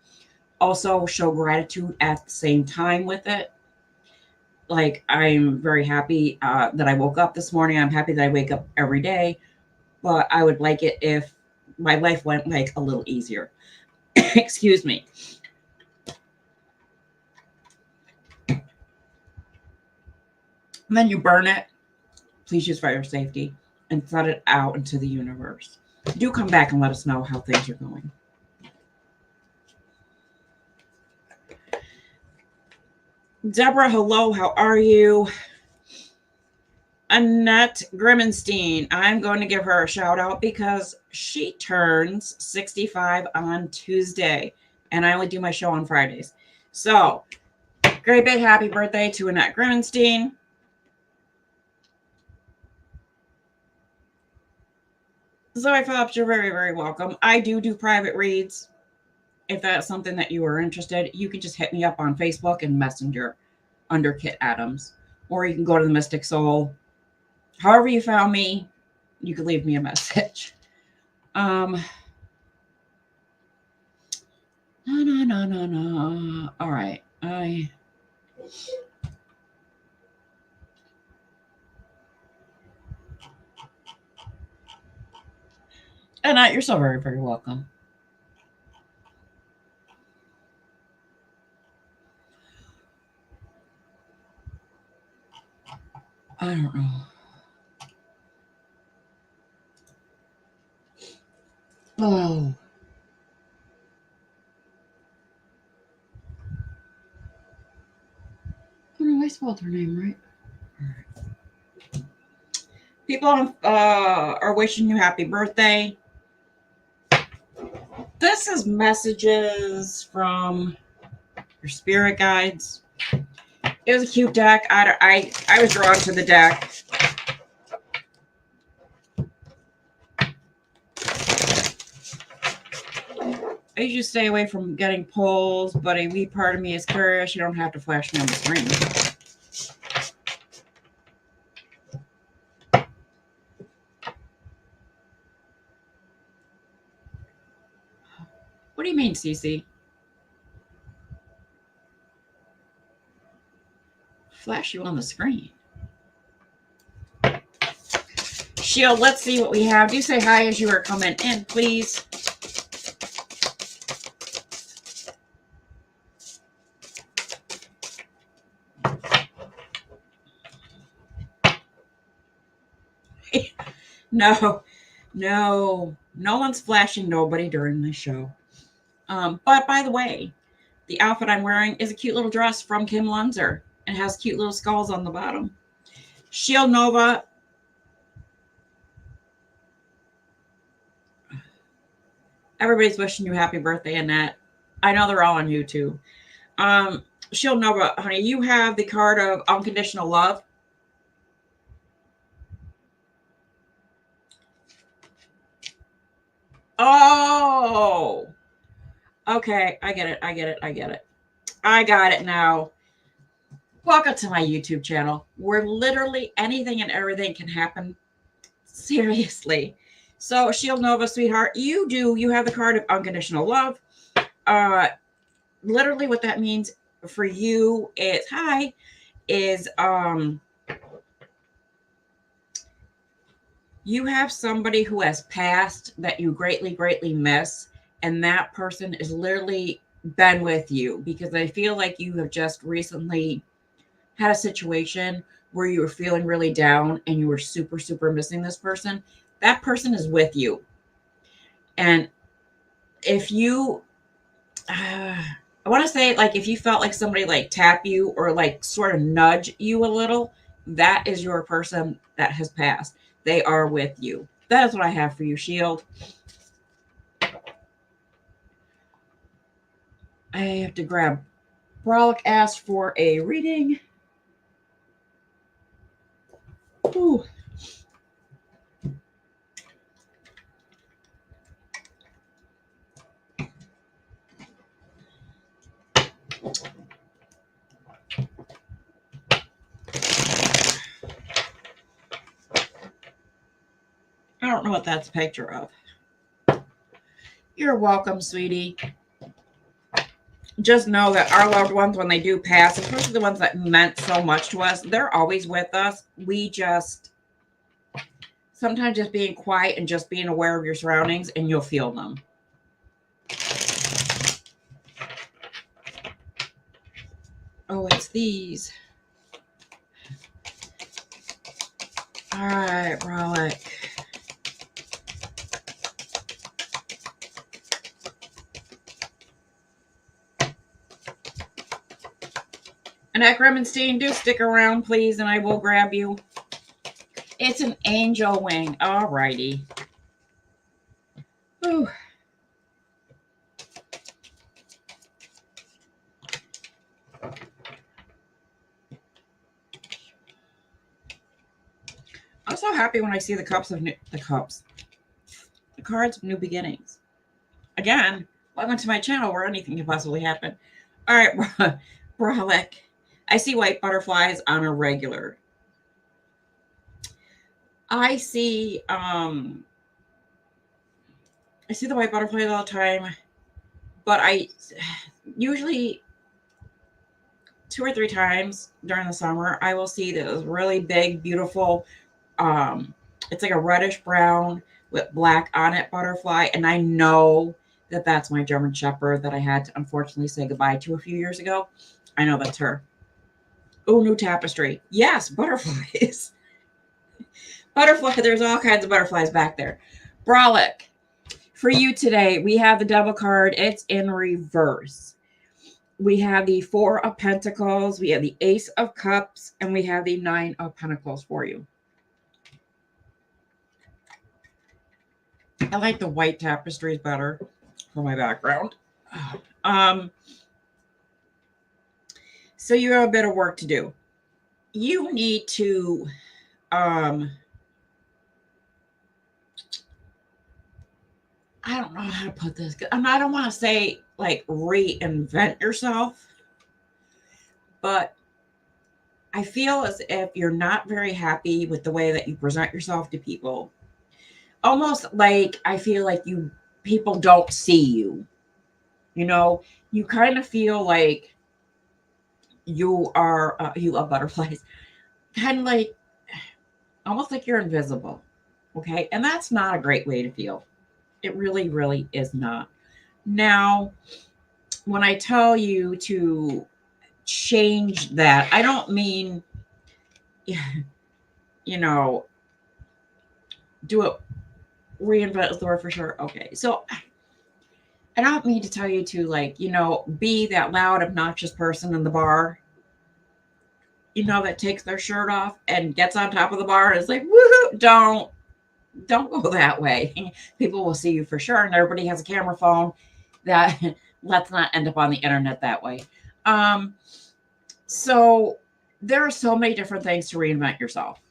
Also, show gratitude at the same time with it. Like, I'm very happy that I woke up this morning. I'm happy that I wake up every day. But I would like it if my life went like a little easier. Excuse me. And then you burn it. Please use fire safety and set it out into the universe. Do come back and let us know how things are going. Deborah, hello. How are you? Annette Grimmenstein. I'm going to give her a shout out because she turns 65 on Tuesday, and I only do my show on Fridays. So, great big happy birthday to Annette Grimmenstein. Zoe Phillips, you're very, very welcome. I do private reads. If that's something that you are interested, you can just hit me up on Facebook and Messenger under Kit Adams. Or you can go to the Mystic Soul. However you found me, you can leave me a message. No. All right. Annette, you're so very, very welcome. I don't know. Oh. Oh no, I spelled her name right. All right. People are wishing you happy birthday. This is messages from your spirit guides. It was a cute deck. I was drawn to the deck. I usually stay away from getting pulls, but a wee part of me is curious. You don't have to flash me on the screen. do you mean, Cece? Flash you on the screen. Shield, let's see what we have. Do say hi as you are coming in, please. No one's flashing nobody during this show. But by the way, the outfit I'm wearing is a cute little dress from Kim Lunzer. It has cute little skulls on the bottom. Shield Nova. Everybody's wishing you happy birthday, Annette. I know they're all on YouTube. Shield Nova, honey, you have the card of unconditional love. Oh, okay. I get it. I got it now. Welcome to my YouTube channel, where literally anything and everything can happen. Seriously. So, Shield Nova, sweetheart, you have the card of unconditional love. Literally what that means for you is you have somebody who has passed that you greatly, greatly miss, and that person is literally been with you, because I feel like you have just recently had a situation where you were feeling really down and you were super, super missing this person. That person is with you. And if you, I want to say, like, if you felt like somebody like tap you or like sort of nudge you a little, that is your person that has passed. They are with you. That is what I have for you, Shield. I have to grab Brolic asked for a reading. Ooh. I don't know what that's a picture of. You're welcome, sweetie. Just know that our loved ones, when they do pass, especially the ones that meant so much to us, they're always with us. We just, sometimes just being quiet and just being aware of your surroundings, and you'll feel them. Oh, it's these. All right, Brolic. And Ekremenstein, do stick around, please, and I will grab you. It's an angel wing. All righty. Whew. I'm so happy when I see the cards of new beginnings. Again, welcome to my channel where anything can possibly happen. All right, Brolic. I see white butterflies on a regular. I see the white butterflies all the time, but I usually 2 or 3 times during the summer, I will see those really big, beautiful, it's like a reddish brown with black on it butterfly. And I know that that's my German Shepherd that I had to unfortunately say goodbye to a few years ago. I know that's her. Oh, new tapestry. Yes, butterflies. Butterfly. There's all kinds of butterflies back there. Brolic. For you today, we have the Devil card. It's in reverse. We have the 4 of Pentacles. We have the Ace of Cups. And we have the 9 of Pentacles for you. I like the white tapestries better for my background. So you have a bit of work to do. You need to I don't know how to put this. I don't want to say like reinvent yourself, but I feel as if you're not very happy with the way that you present yourself to people. Almost like I feel like people don't see you. You kind of feel like you love butterflies, kind of like almost like you're invisible. Okay. And that's not a great way to feel. It really, really is not. Now, when I tell you to change that, I don't mean, you know, do it, reinvent is the word for sure. Okay. So I don't mean to tell you to, like, be that loud, obnoxious person in the bar, that takes their shirt off and gets on top of the bar and is like, woohoo. Don't go that way. People will see you for sure, and everybody has a camera phone. That let's not end up on the internet that way. So there are so many different things to reinvent yourself.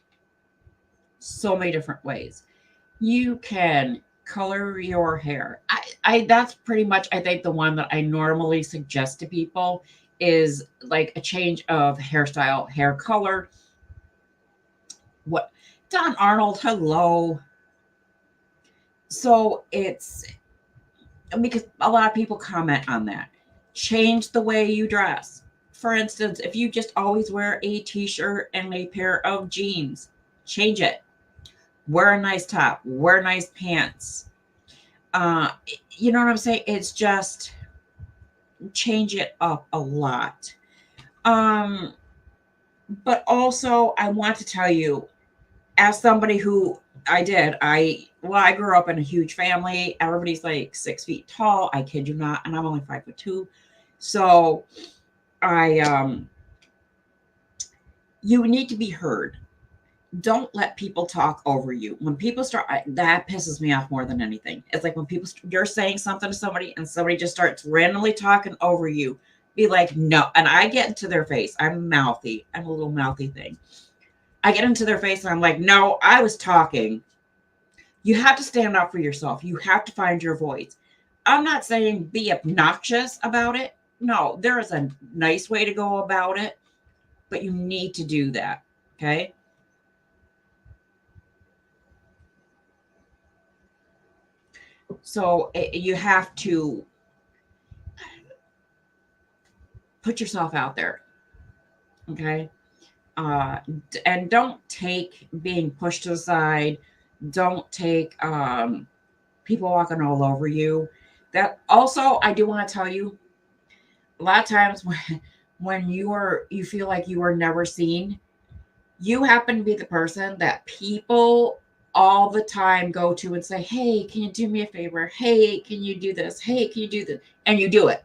So many different ways. You can color your hair. I that's pretty much, I think, the one that I normally suggest to people is like a change of hairstyle, hair color. What Don Arnold, hello. So it's because a lot of people comment on that. Change the way you dress. For instance, if you just always wear a t-shirt and a pair of jeans, change it. Wear a nice top, wear nice pants. You know what I'm saying? It's just change it up a lot. But also I want to tell you, as somebody who I grew up in a huge family. Everybody's like 6 feet tall. I kid you not. And I'm only 5'2". So I you need to be heard. Don't let people talk over you. When people start, that pisses me off more than anything. It's like when you're saying something to somebody and somebody just starts randomly talking over you. Be like, no. And I get into their face. I'm mouthy. I'm a little mouthy thing. I get into their face and I'm like, no, I was talking. You have to stand up for yourself. You have to find your voice. I'm not saying be obnoxious about it. No, there is a nice way to go about it, but you need to do that. Okay. So you have to put yourself out there. Okay. And don't take being pushed to the side. Don't take people walking all over you. That also, I do want to tell you, a lot of times when you feel like you are never seen, you happen to be the person that people all the time go to and say, hey, can you do me a favor? Hey, can you do this? Hey, can you do this? And you do it.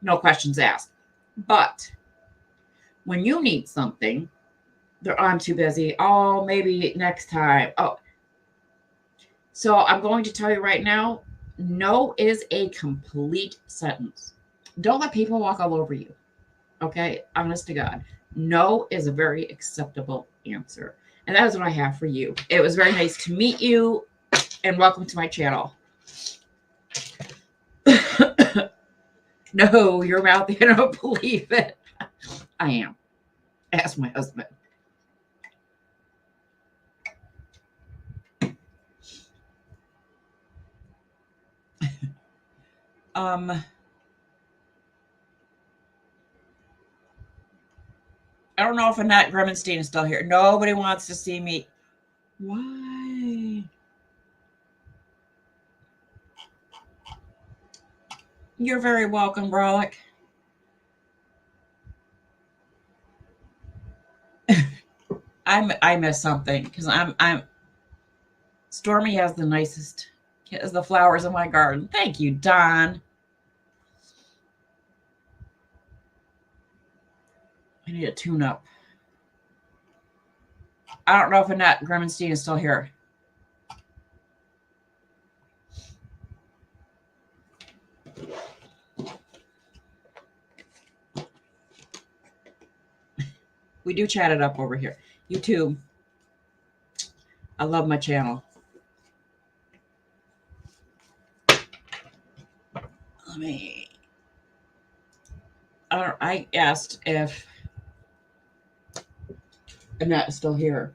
No questions asked. But when you need something, I'm too busy. Oh, maybe next time. Oh, so I'm going to tell you right now, no is a complete sentence. Don't let people walk all over you. Okay, honest to God. No is a very acceptable answer. And that is what I have for you. It was very nice to meet you, and welcome to my channel. No, your mouth, I don't believe it. I am. Ask my husband. I don't know if Annette Gremenstein is still here. Nobody wants to see me. Why? You're very welcome, Brolic. I miss something because I'm Stormy has the nicest the flowers in my garden. Thank you, Don. I need a tune up. I don't know if Annette Gremenstein is still here. We do chat it up over here. YouTube. I love my channel. Let me. I asked if Annette is still here.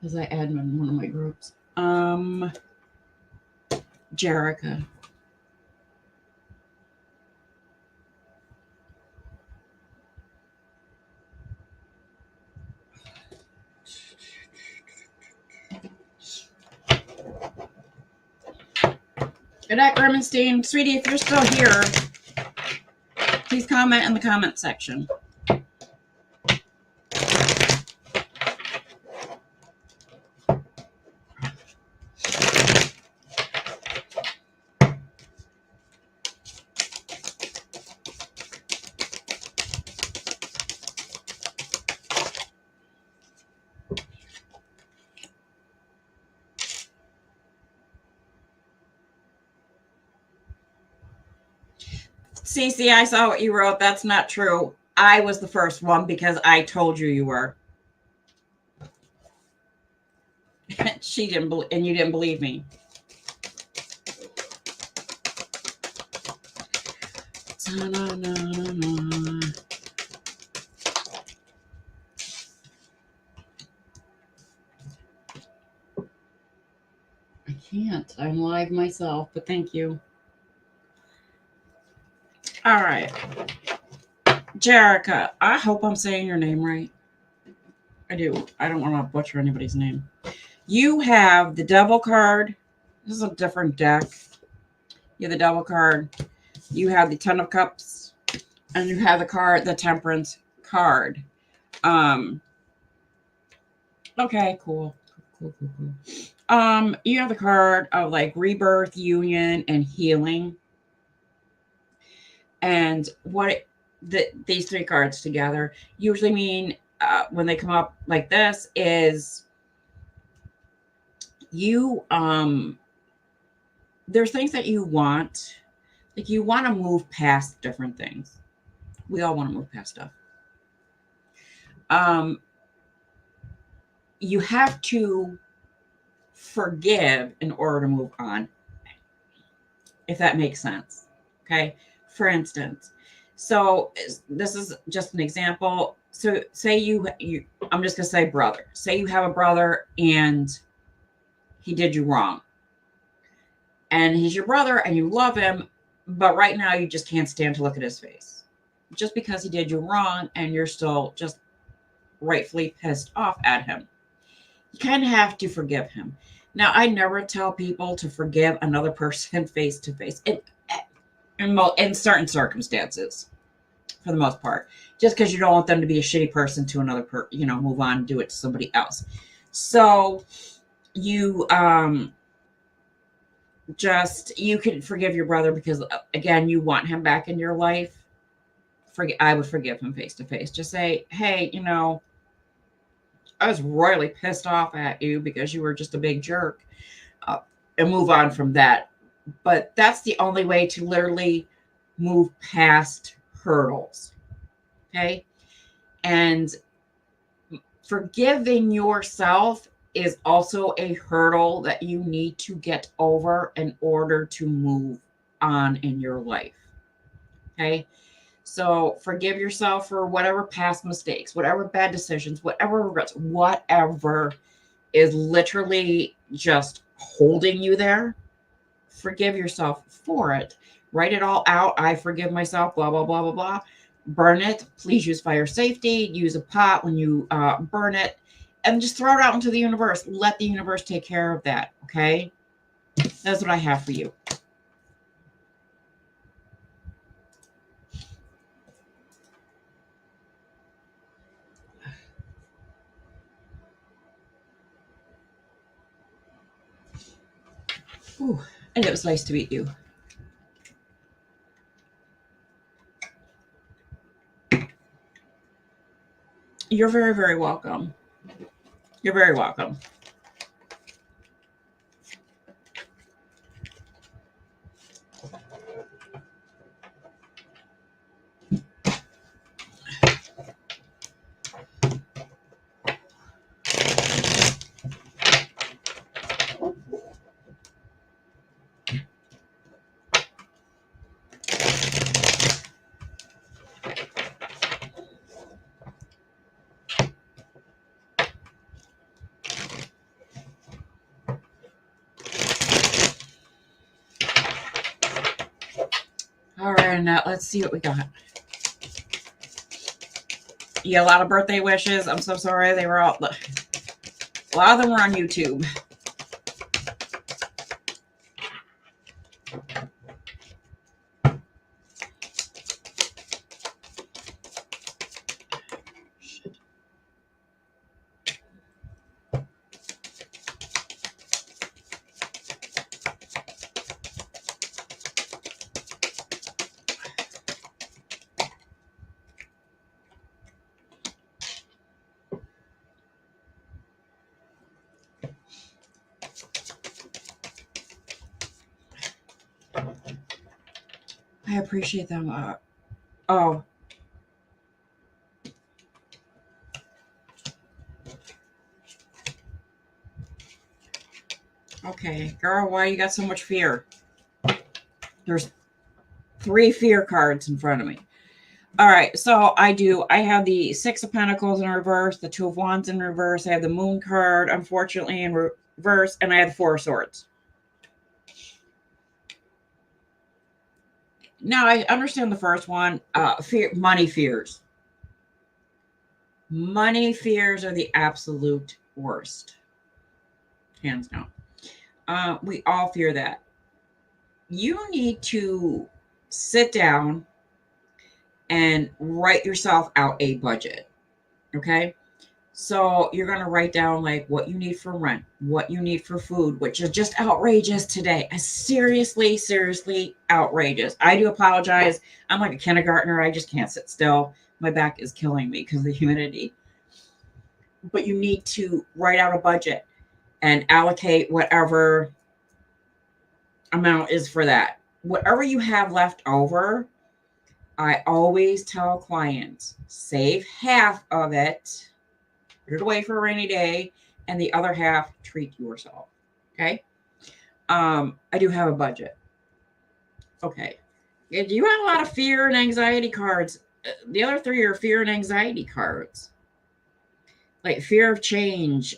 because I admin one of my groups. Jerica. Good night, Grimmenstein. Sweetie, if you're still here, please comment in the comment section. Cece, I saw what you wrote. That's not true. I was the first one because I told you were. She didn't believe, and you didn't believe me. I can't. I'm live myself, but thank you. All right. Jerica, I hope I'm saying your name right. I do. I don't want to butcher anybody's name. You have the Devil card. This is a different deck. You have the Devil card. You have the Ten of Cups. And you have the Temperance card. Okay, cool. Cool. You have the card of like rebirth, union, and healing. And these three cards together usually mean when they come up like this is you there's things that you want, like you want to move past different things. We all want to move past stuff. You have to forgive in order to move on, if that makes sense. Okay, for instance, so this is just an example. So say you I'm just gonna say brother. Say you have a brother and he did you wrong, and he's your brother and you love him, but right now you just can't stand to look at his face just because he did you wrong, and you're still just rightfully pissed off at him. You kind of have to forgive him. Now, I never tell people to forgive another person face to face in certain circumstances, for the most part, just because you don't want them to be a shitty person to another move on and do it to somebody else. So you you can forgive your brother because, again, you want him back in your life. I would forgive him face to face. Just say, hey, I was royally pissed off at you because you were just a big jerk, and move on from that. But that's the only way to literally move past hurdles. Okay. And forgiving yourself is also a hurdle that you need to get over in order to move on in your life. Okay. So forgive yourself for whatever past mistakes, whatever bad decisions, whatever regrets, whatever is literally just holding you there. Forgive yourself for it. Write it all out. I forgive myself, blah, blah, blah, blah, blah. Burn it. Please use fire safety. Use a pot when you burn it. And just throw it out into the universe. Let the universe take care of that, okay? That's what I have for you. Ooh, and it was nice to meet you. You're very, very welcome. You're very welcome. All right, now let's see what we got. Yeah, a lot of birthday wishes. I'm so sorry. They were all, a lot of them were on YouTube. I appreciate them. Oh. Okay, girl, why you got so much fear? There's 3 fear cards in front of me. All right, so I have the 6 of Pentacles in reverse, the 2 of Wands in reverse. I have the Moon card, unfortunately, in reverse, and I have the 4 of Swords. Now, I understand the first one, money fears. Money fears are the absolute worst. Hands down. We all fear that. You need to sit down and write yourself out a budget. Okay. So you're going to write down like what you need for rent, what you need for food, which is just outrageous today. Seriously, seriously outrageous. I do apologize. I'm like a kindergartner. I just can't sit still. My back is killing me because of the humidity. But you need to write out a budget and allocate whatever amount is for that. Whatever you have left over, I always tell clients, save half of it, put it away for a rainy day, and the other half, treat yourself. Okay. I do have a budget. Okay. You have a lot of fear and anxiety cards. The other 3 are fear and anxiety cards. Like fear of change,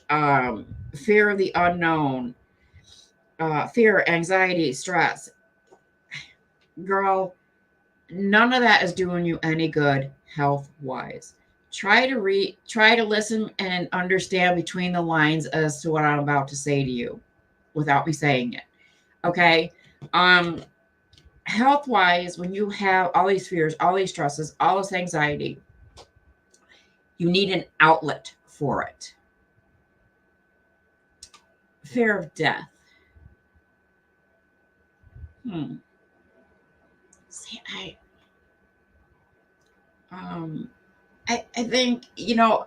fear of the unknown, fear, anxiety, stress. Girl, none of that is doing you any good health wise. Try to listen and understand between the lines as to what I'm about to say to you without me saying it. Okay. Health wise, when you have all these fears, all these stresses, all this anxiety, you need an outlet for it. Fear of death. See, I think,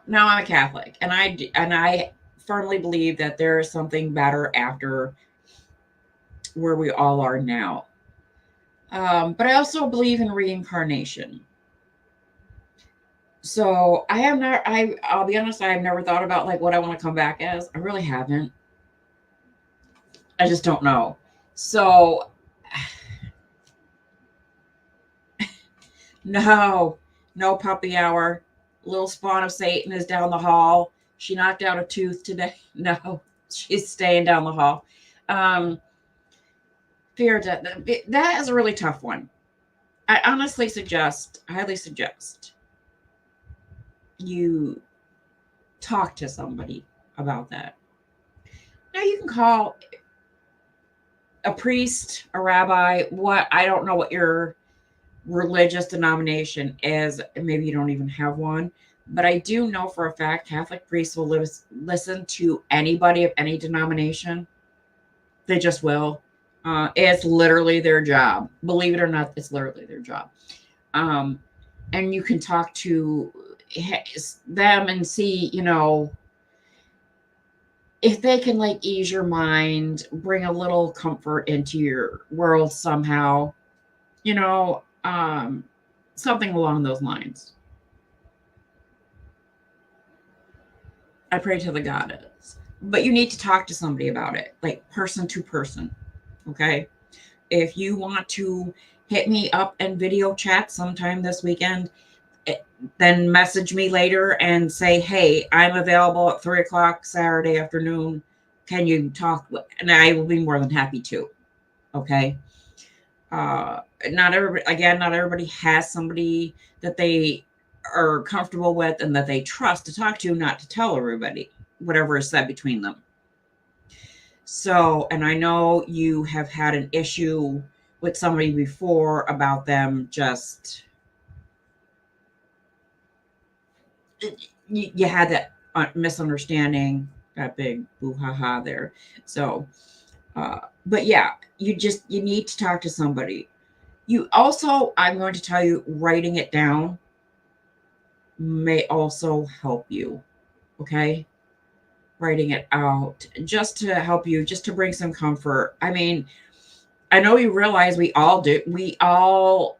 now I'm a Catholic, and I firmly believe that there is something better after where we all are now. But I also believe in reincarnation. So I'll be honest, I have never thought about like what I want to come back as. I really haven't. I just don't know. So no puppy hour. Little spawn of Satan is down the hall. She knocked out a tooth today. No, she's staying down the hall. Fear of death. That is a really tough one. I highly suggest you talk to somebody about that. Now you can call a priest, a rabbi, I don't know what your religious denomination is. Maybe you don't even have one, but I do know for a fact Catholic priests will listen to anybody of any denomination. They just will. It's literally their job. Believe it or not, it's literally their job. And you can talk to them and see, if they can like ease your mind, bring a little comfort into your world somehow, something along those lines. I pray to the goddess, but you need to talk to somebody about it, like person to person. Okay. If you want to hit me up and video chat sometime this weekend, then message me later and say, hey, I'm available at 3:00 Saturday afternoon. Can you talk? And I will be more than happy to. Okay. Not everybody, again, not everybody has somebody that they are comfortable with and that they trust to talk to, not to tell everybody whatever is said between them. So, and I know you have had an issue with somebody before about them just, you had that misunderstanding, that big boo-ha-ha there. So, but yeah, you need to talk to somebody. You also, I'm going to tell you, writing it down may also help you. Okay. Writing it out just to help you, just to bring some comfort. I mean, I know you realize we all do. We all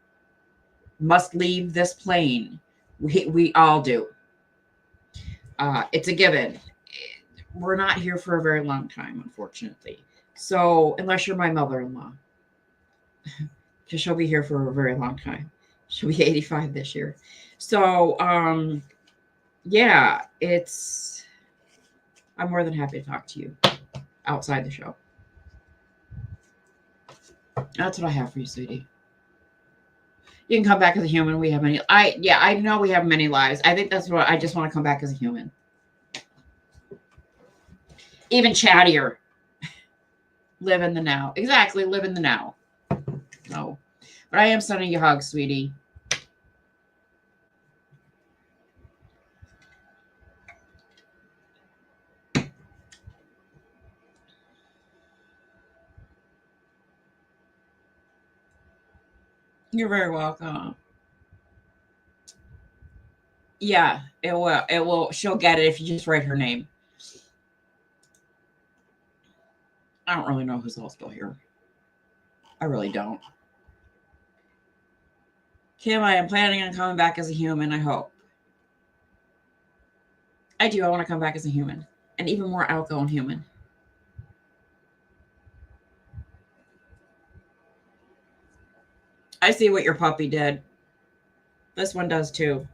must leave this plane. We all do. It's a given. We're not here for a very long time, unfortunately. So, unless you're my mother-in-law, because she'll be here for a very long time. She'll be 85 this year. So, yeah, I'm more than happy to talk to you outside the show. That's what I have for you, sweetie. You can come back as a human. We have I know we have many lives. I think that's what I just want to come back as a human. Even chattier. Live in the now. Exactly, live in the now. No. But I am sending you hugs, sweetie. You're very welcome. Yeah, it will. It will. She'll get it if you just write her name. I don't really know who's all still here. I really don't. Kim, I am planning on coming back as a human, I hope. I do. I want to come back as a human. An even more outgoing human. I see what your puppy did. This one does too.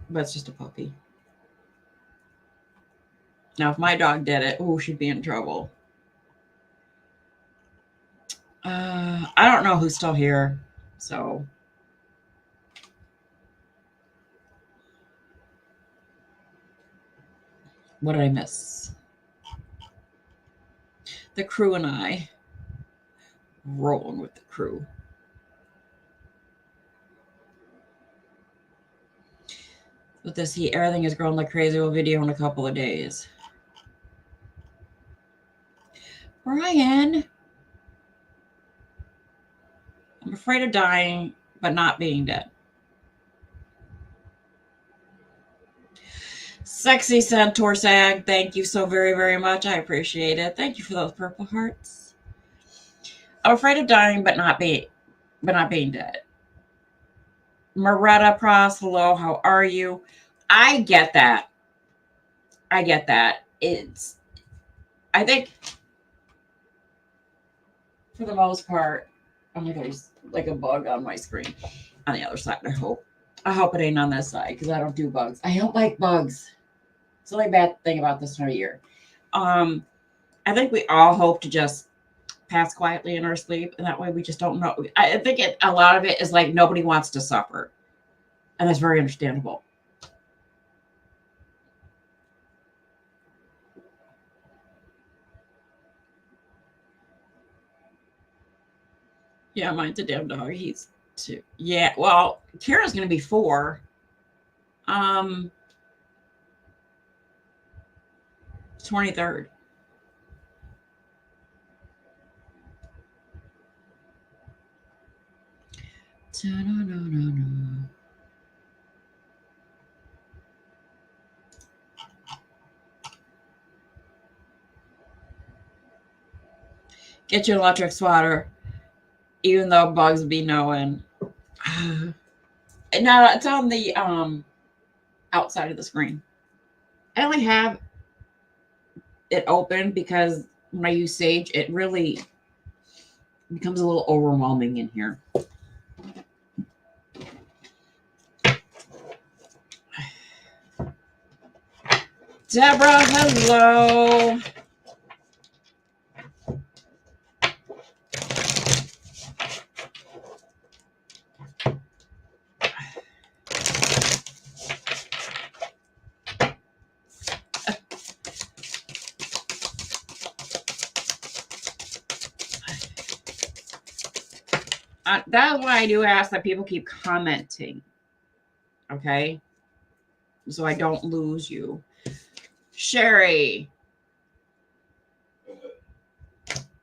But it's just a puppy. Now, if my dog did it, she'd be in trouble. I don't know who's still here. So. What did I miss? The crew and I. Rolling with the crew. With this heat, everything is growing like crazy. We'll video in a couple of days. Brian. I'm afraid of dying, but not being dead. Sexy Centaur Sag, thank you so very, very much. I appreciate it. Thank you for those purple hearts. I'm afraid of dying, but not being dead. Moretta Pross, hello, how are you? I get that. I think for the most part, oh my God, there's like a bug on my screen on the other side. I hope it ain't on this side because I don't do bugs. I don't like bugs. It's the only bad thing about this time of year. I think we all hope to just pass quietly in our sleep, and that way we just don't know. I think a lot of it is like nobody wants to suffer, and that's very understandable. Yeah, mine's a damn dog. He's 2. Yeah, well, Kira's going to be 4. 23rd. Get your electric swatter, even though bugs be knowing. No, it's on the outside of the screen. I only have it open because when I use Sage, it really becomes a little overwhelming in here. Deborah, hello. That's why I do ask that people keep commenting. Okay? So I don't lose you. Sherry.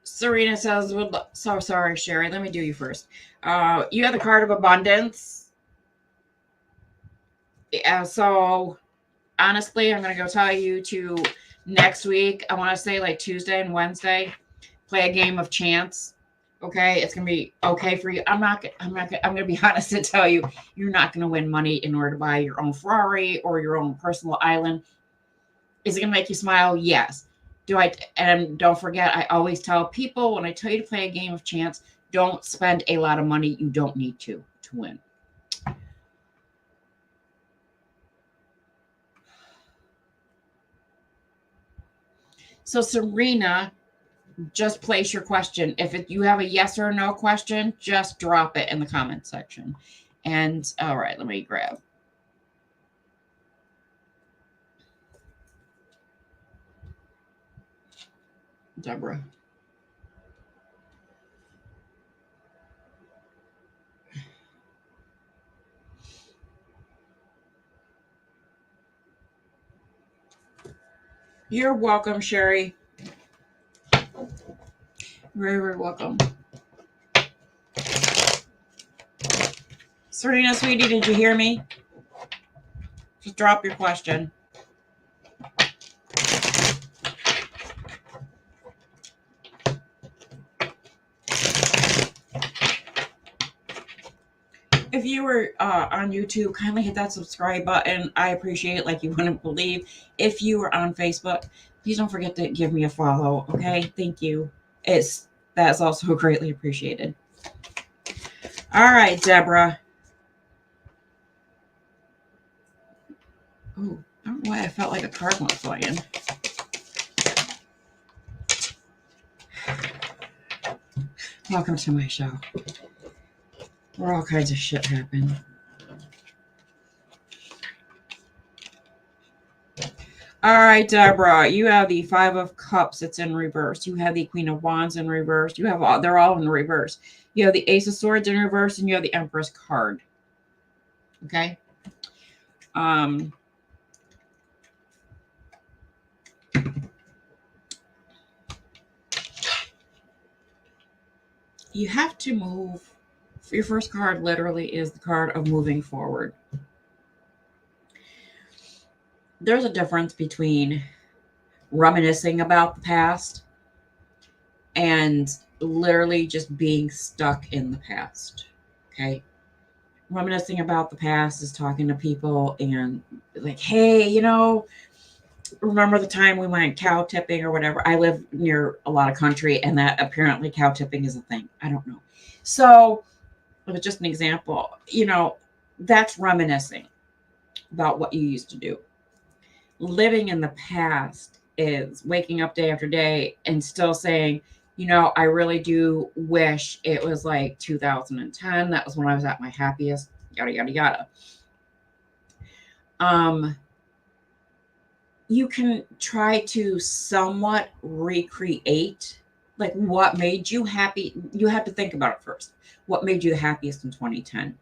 Serena says, so sorry, Sherry. Let me do you first. You have the card of abundance. Yeah, so honestly, I'm going to go tell you to next week. I want to say like Tuesday and Wednesday, play a game of chance. Okay, it's gonna be okay for you. I'm gonna be honest and tell you, you're not gonna win money in order to buy your own Ferrari or your own personal island. Is it gonna make you smile? Yes. And don't forget, I always tell people when I tell you to play a game of chance, don't spend a lot of money you don't need to win. So Serena, just place your question. If you have a yes or no question, just drop it in the comment section. And all right, let me grab. Deborah. You're welcome, Sherry. Very, very welcome. Serena, sweetie, did you hear me? Just drop your question. If you were on YouTube, kindly hit that subscribe button. I appreciate it like you wouldn't believe. If you were on Facebook, please don't forget to give me a follow, okay? Thank you. That's also greatly appreciated. All right, Deborah. Oh, I don't know why I felt like a card went flying. Welcome to my show, where all kinds of shit happen. All right, Deborah, you have the Five of Cups. It's in reverse. You have the Queen of Wands in reverse. They're all in reverse. You have the Ace of Swords in reverse, and you have the Empress card. Okay. You have to move. Your first card literally is the card of moving forward. There's a difference between reminiscing about the past and literally just being stuck in the past. Okay. Reminiscing about the past is talking to people and like, hey, remember the time we went cow tipping or whatever? I live near a lot of country, and that apparently cow tipping is a thing. I don't know. So it was just an example. That's reminiscing about what you used to do. Living in the past is waking up day after day and still saying, I really do wish it was like 2010. That was when I was at my happiest, yada, yada, yada. You can try to somewhat recreate like what made you happy. You have to think about it first. What made you the happiest in 2010?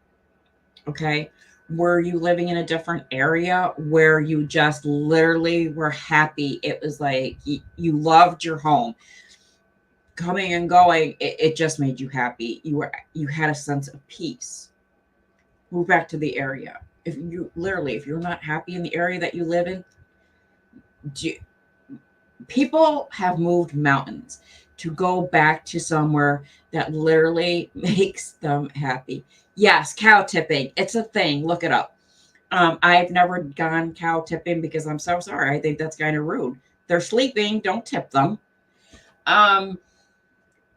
Okay. Were you living in a different area where you just literally were happy? It was like you loved your home. Coming and going, it just made you happy. You had a sense of peace. Move back to the area. If you're not happy in the area that you live in, people have moved mountains to go back to somewhere that literally makes them happy. Yes, cow tipping. It's a thing. Look it up. I've never gone cow tipping because I'm so sorry. I think that's kind of rude. They're sleeping. Don't tip them.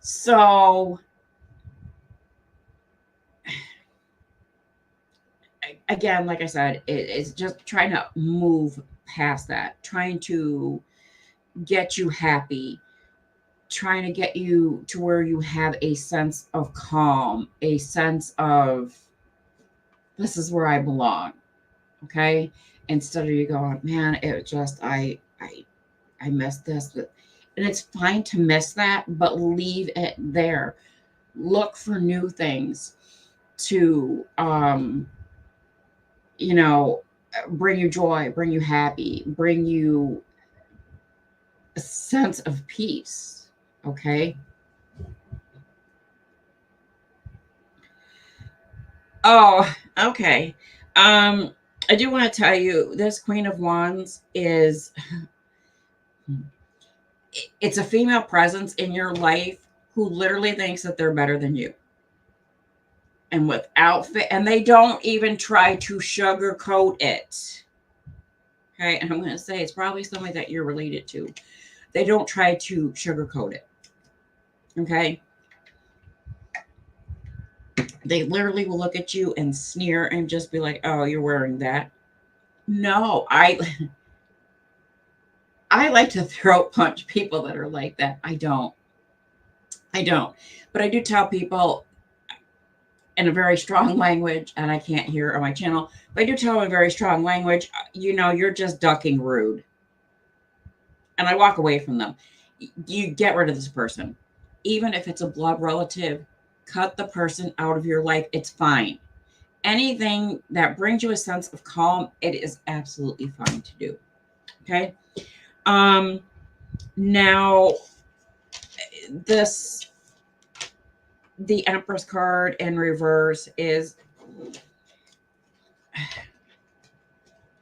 So again, like I said, it's just trying to move past that, trying to get you happy, trying to get you to where you have a sense of calm, a sense of this is where I belong. Okay. Instead of you going, man, it just, I missed this. And it's fine to miss that, but leave it there. look for new things to, you know, bring you joy, bring you happy, bring you a sense of peace. Okay. Oh, okay. Um, I do want to tell you this Queen of Wands is it's a female presence in your life who literally thinks that they're better than you. And and they don't even try to sugarcoat it. Okay, and I'm going to say it's probably somebody that you're related to. They don't try to sugarcoat it. Okay, they literally will look at you and sneer and just be like, "Oh, you're wearing that." No, I like to throat punch people that are like that. I don't. But I do tell people in a very strong language, and I can't hear on my channel, but I do tell them in very strong language, you're just ducking rude. And I walk away from them. You get rid of this person. Even if it's a blood relative, cut the person out of your life. It's fine. Anything that brings you a sense of calm, it is absolutely fine to do. Okay. Now this the Empress card in reverse is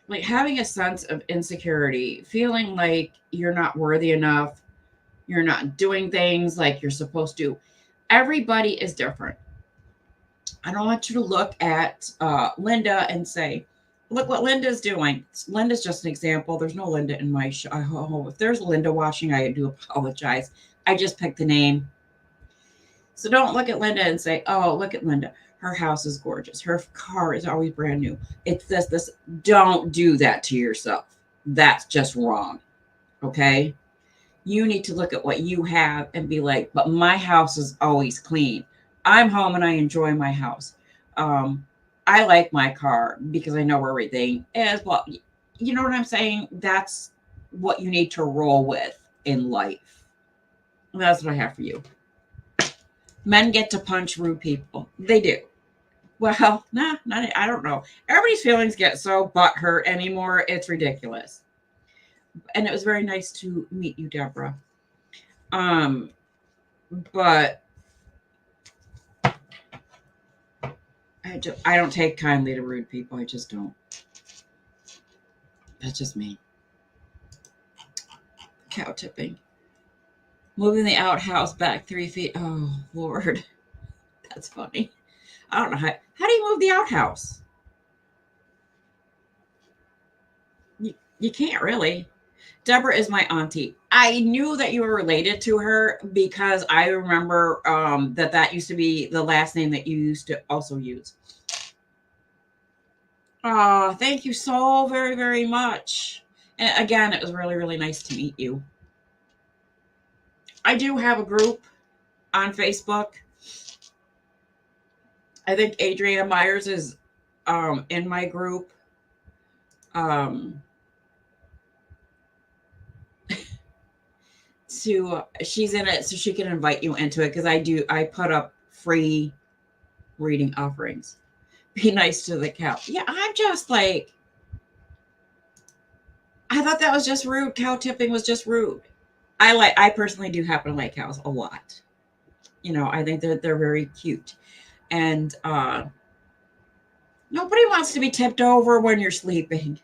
like having a sense of insecurity, feeling like you're not worthy enough, you're not doing things like you're supposed to. Everybody is different. I don't want you to look at Linda and say, look what Linda's doing. Linda's just an example. There's no Linda in my show. Oh, if there's Linda watching, I do apologize. I just picked the name. So don't look at Linda and say, oh, look at Linda. Her house is gorgeous. Her car is always brand new. It's this. Don't do that to yourself. That's just wrong. Okay. You need to look at what you have and be like, but my house is always clean. I'm home and I enjoy my house. I like my car because I know where everything is. Well, you know what I'm saying? That's what you need to roll with in life. And that's what I have for you. Men get to punch rude people. They do. Well, I don't know. Everybody's feelings get so butthurt anymore. It's ridiculous. And it was very nice to meet you, Deborah. But I don't take kindly to rude people. I just don't. That's just me. Cow tipping. Moving the outhouse back 3 feet. Oh, Lord. That's funny. I don't know how do you move the outhouse? You can't really. Deborah is my auntie. I knew that you were related to her because I remember that used to be the last name that you used to also use. Oh, thank you so very, very much. And again, it was really, really nice to meet you. I do have a group on Facebook. I think Adriana Myers is in my group. She's in it so she can invite you into it because I put up free reading offerings. Be nice to the cow. Yeah, I'm just like, I thought that was just rude. Cow tipping was just rude. I personally do happen to like cows a lot. I think that they're very cute. And nobody wants to be tipped over when you're sleeping.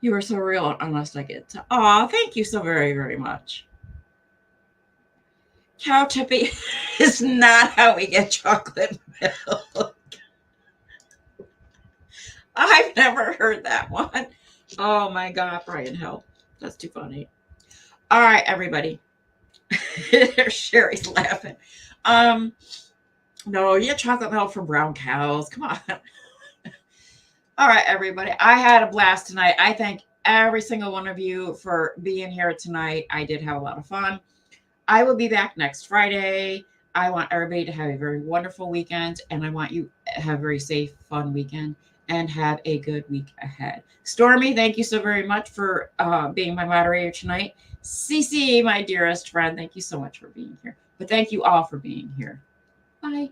You were so real unless I get to. Aw, thank you so very, very much. Cow tipping is not how we get chocolate milk. I've never heard that one. Oh my God, Brian, help. That's too funny. All right, everybody. Sherry's laughing. No, you get chocolate milk from brown cows. Come on. All right, everybody. I had a blast tonight. I thank every single one of you for being here tonight. I did have a lot of fun. I will be back next Friday. I want everybody to have a very wonderful weekend, and I want you to have a very safe, fun weekend and have a good week ahead. Stormy, thank you so very much for being my moderator tonight. Cece, my dearest friend, thank you so much for being here. But thank you all for being here. Bye.